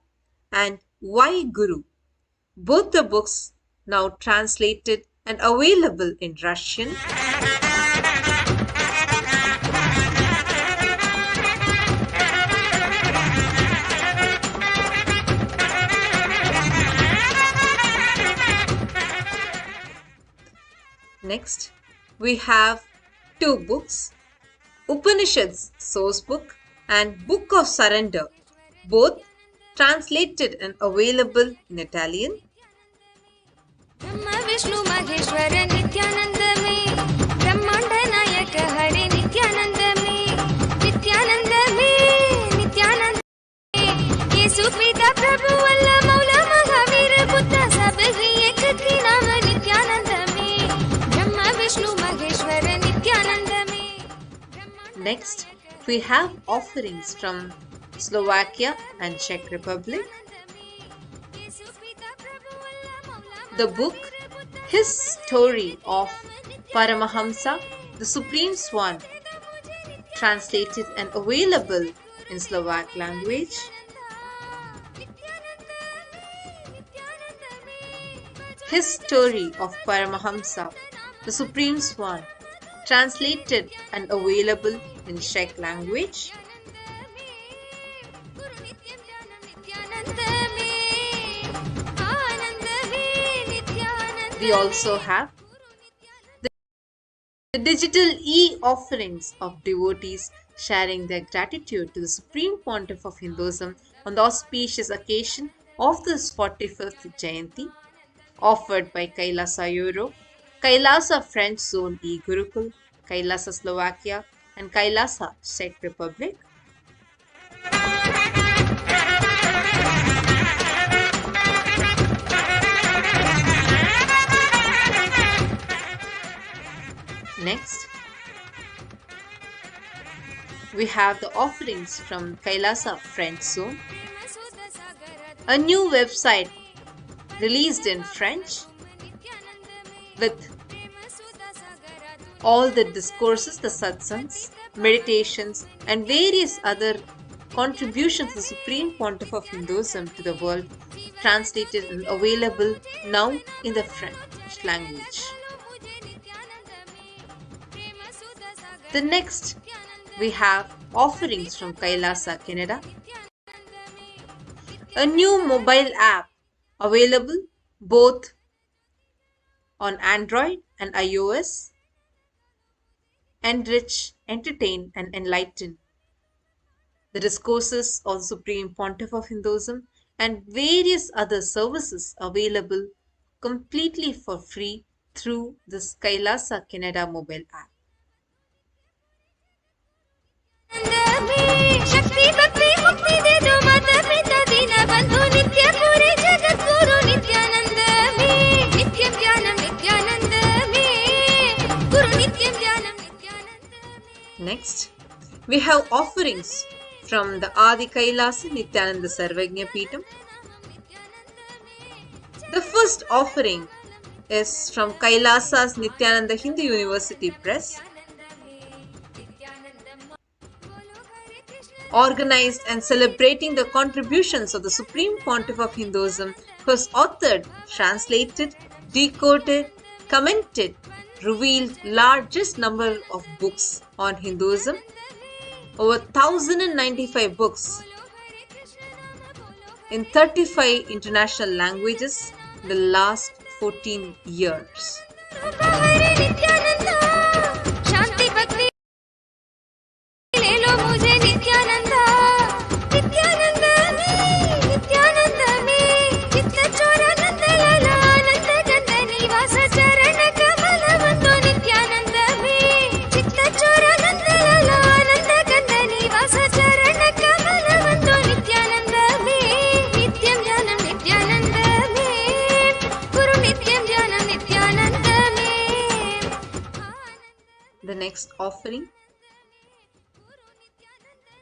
and Why Guru. Both the books now translated and available in Russian. Next, we have two books, Upanishads Source Book and Book of Surrender, both translated and available in Italian. Brahma Vishnu Maheshwar Nityanand में ब्रह्मांड नायक हरे नित्यानंद में नित्यानंद में नित्यानंद में यीशु पिता प्रभु अल्लाह मौला महावीर बुद्ध सब ही एक ही नाम नित्यानंद में ब्रह्मा विष्णु महेश्वर नित्यानंद में Next, we have offerings from Slovakia and Czech Republic. The book, His Story of Paramahamsa, the Supreme Swan, translated and available in Slovak language. His Story of Paramahamsa, the Supreme Swan, translated and available in Czech language. We also have the digital e-offerings of devotees sharing their gratitude to the Supreme Pontiff of Hinduism on the auspicious occasion of this 45th Jayanti, offered by Kailasa Europe, Kailasa French Zone e-Gurukul, Kailasa Slovakia, and Kailasa Czech Republic. Next, we have the offerings from Kailasa French Zone, a new website released in French with all the discourses, the satsangs, meditations, and various other contributions of the Supreme Pontiff of Hinduism to the world, translated and available now in the French language. The next, we have offerings from Kailasa, Canada. a new mobile app available both on Android and iOS. Enrich, entertain, and enlighten. The discourses of the Supreme Pontiff of Hinduism and various other services available completely for free through this Kailasa Canada mobile app. शक्ति भक्ति मुक्ति दे दो माता पिता दीन बंधु नित्य पूरे जगत गुरु नित्यानंद में नित्यम ज्ञानम नित्यानंद में गुरु नित्यम ज्ञानम नित्यानंद में. Next, we have offerings from the Adi Kailasa Nithyananda Sarvagnya Peetam. The first offering is from Kailasa's Nithyananda Hindu University Press, organized and celebrating the contributions of the Supreme Pontiff of Hinduism, who has authored, translated, decoded, commented, revealed largest number of books on Hinduism, over 1095 books in 35 international languages in the last 14 years. शांति भक्ति ले लो मुझे नित्यानंद नित्यानंद में चित्त चोरानंद लला आनंद गंध निवास चरण कमल बंधु नित्यानंद में चित्त चोरानंद लला आनंद गंध निवास चरण कमल बंधु नित्यानंद में नित्यम ज्ञानम नित्यानंद में गुरु नित्यम ज्ञानम नित्यानंद में. The next offering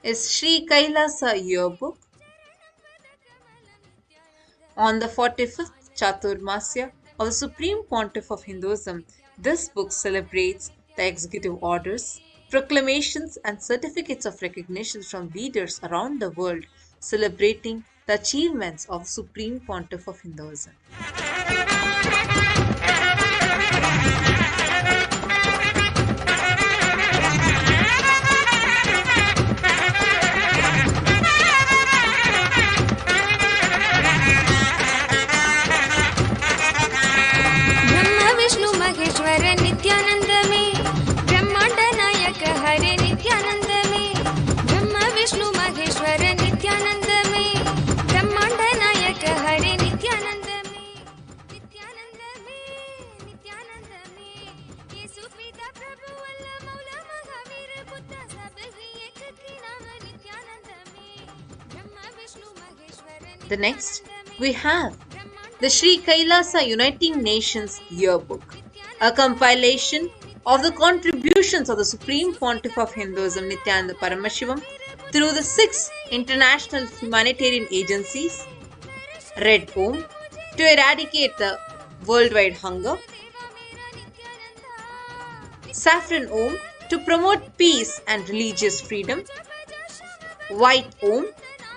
is Sri Kailasa Yearbook. On the 45th Chaturmasya of the Supreme Pontiff of Hinduism, this book celebrates the executive orders, proclamations, and certificates of recognition from leaders around the world celebrating the achievements of the Supreme Pontiff of Hinduism. Brahma Vishnu Maheshwar Nityanand में ब्रह्मांड नायक हरे नित्यानंद में ब्रह्मा विष्णु महेश्वर नित्यानंद में ब्रह्मांड नायक हरे नित्यानंद में नित्यानंद में येशु पिता प्रभु अल्लाह मौला महावीर बुद्ध सब ही एक ही नाम नित्यानंद में Brahma Vishnu Maheshwar. The next, we have the Sri Kailasa Uniting Nations Yearbook, a compilation of the contributions of the Supreme Pontiff of Hinduism Nithyananda Paramashivam through the 6 international humanitarian agencies: Red Om to eradicate the worldwide hunger, Saffron Om to promote peace and religious freedom, White Om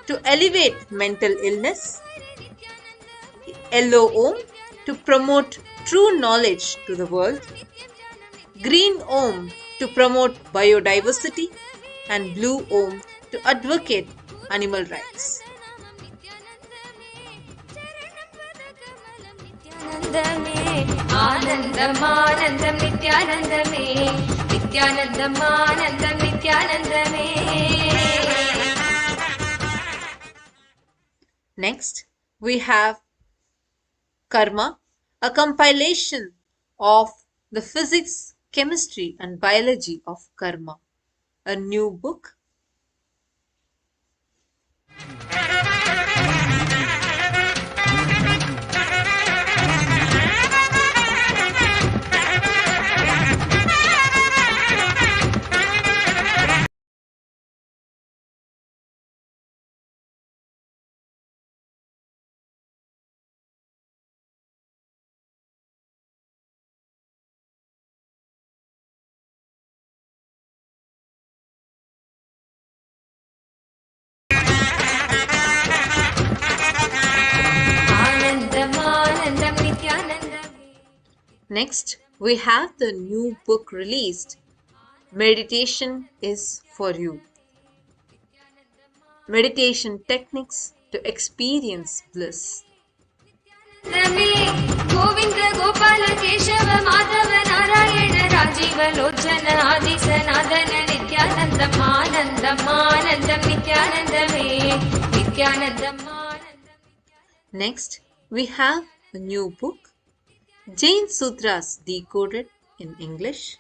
to elevate mental illness, Yellow Om to promote true knowledge to the world, Green Om to promote biodiversity, and Blue Om to advocate animal rights. आनंदम आनंदम नित्यानंद में नित्यानंदम आनंदम नित्यानंद में. Next, we have Karma, a compilation of the physics, chemistry, and biology of karma, a new book. Next, we have the new book released, Meditation is for You. Meditation techniques to experience bliss. रमे गोविन्द गोपाल केशव माधव नारायण राजीव लोचन आदि सनातन नित्यानन्दम् आनन्दम् आनन्दम् नित्यानन्दमे नित्यानन्दम् आनन्दम्. Next, we have a new book, Jain Sutras Decoded in English,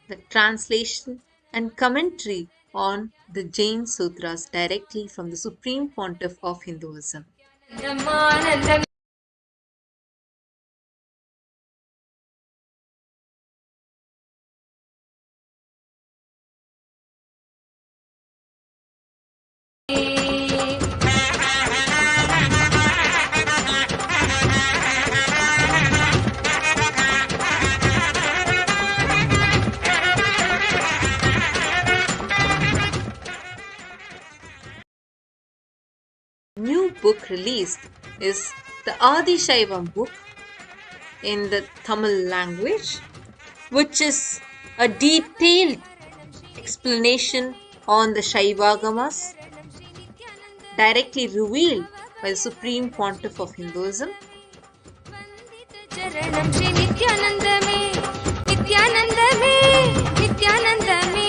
the translation and commentary on the Jain Sutras directly from the Supreme Pontiff of Hinduism. आनन्दम्. New book released is the Adi Shaivam book in the Tamil language, which is a detailed explanation on the Shaivagamas directly revealed by the Supreme Pontiff of Hinduism. चरणं श्री नित्यानन्दमे नित्यानन्दमे नित्यानन्दमे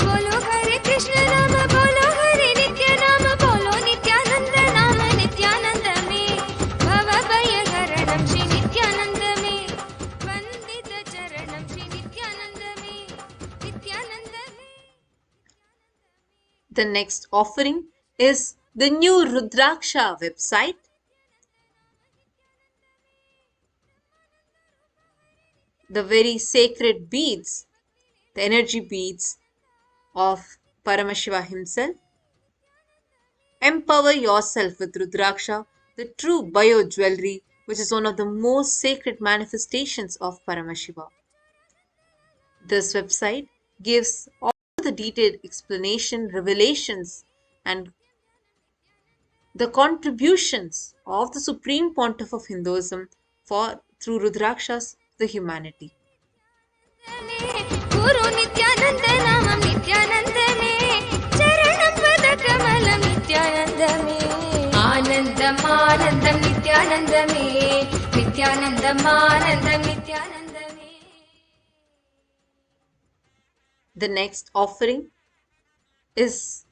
बोलो हरे कृष्ण नाम बोलो हरे नित्य नाम बोलो नित्यानन्द नाम नित्यानन्दमे भव भयहरणं श्री नित्यानन्दमे वन्दित चरणं Shri नित्यानन्दमे नित्यानन्दमे. The next offering is the new Rudraksha website. The very sacred beads, the energy beads of Paramashiva himself. Empower yourself with Rudraksha, the true bio jewelry, which is one of the most sacred manifestations of Paramashiva. This website gives all the detailed explanation, revelations, and the contributions of the Supreme Pontiff of Hinduism through Rudrakshas the humanity. गुरु नित्यानन्द नामं नित्यानन्दमे चरणं पदकमलं नित्यानन्दमे आनन्दम् आनन्दं नित्यानन्दमे नित्यानन्दम् आनन्दं नित्यानन्दमे. The next offering is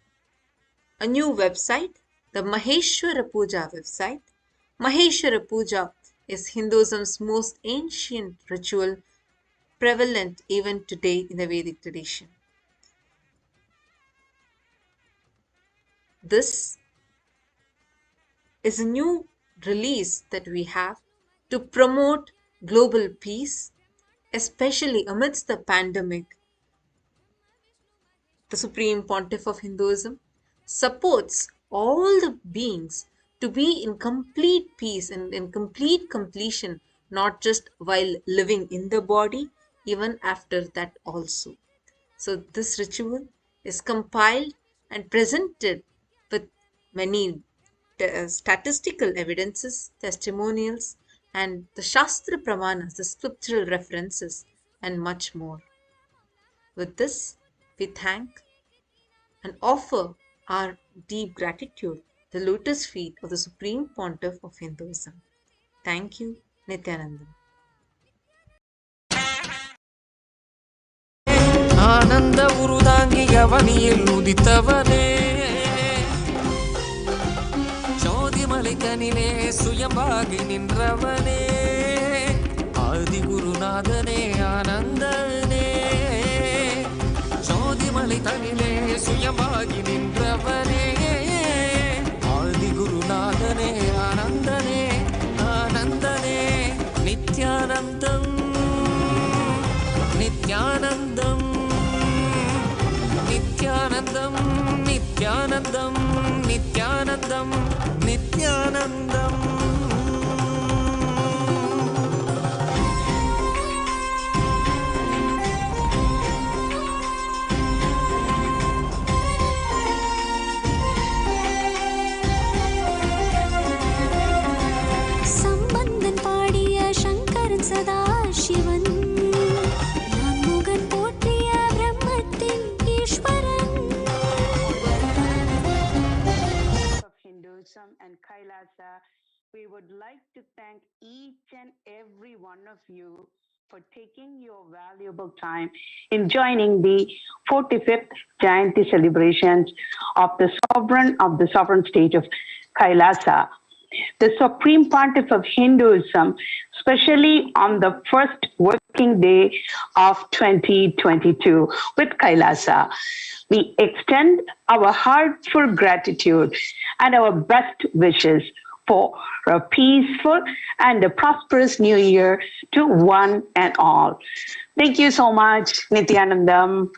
a new website, the Maheshwara Puja website. Maheshwara Puja is Hinduism's most ancient ritual, prevalent even today in the Vedic tradition. This is a new release that we have to promote global peace, especially amidst the pandemic. The Supreme Pontiff of Hinduism supports all the beings to be in complete peace and in complete completion, not just while living in the body, even after that also. So this ritual is compiled and presented with many statistical evidences, testimonials, and the Shastra Pramanas, the scriptural references, and much more. With this, we thank and offer our deep gratitude to the lotus feet of the Supreme Pontiff of Hinduism. Thank you, Nithyananda. ಆನಂದ ಉರುದಾಂಗಿ ಅವನಿಯಲ್ಲಿ ಉದಿತವನೇ ಚೋದಿಮலை ಕನಿನೇ ಸುಯಂಬಾಗಿ ನಿன்றವನೇ ಆದಿಗುರುನಾಥನೇ ಆನಂದನೇ ಚೋದಿಮலை ತನಿನೇ ಸುಯಂಬಾಗಿ ನಿன்றವನೇ ಆದಿಗುರುನಾಥನೇ ಆನಂದನೇ ಆನಂದನೇ ನಿತ್ಯಾನಂದಂ नित्यानन्दं नित्यानन्दं नित्यानन्दं नित्यानन्दं नित्यानन्दम् சம்பந்தன் பாடிய சங்கரன் சதா Sivan Kailasa. We would like to thank each and every one of you for taking your valuable time in joining the 45th Jayanti celebrations of the sovereign state of Kailasa, the supreme pontiff of Hinduism, especially on the first working day of 2022 with Kailasa. We extend our heartfelt gratitude and our best wishes for a peaceful and a prosperous new year to one and all. Thank you so much, Nithyanandam.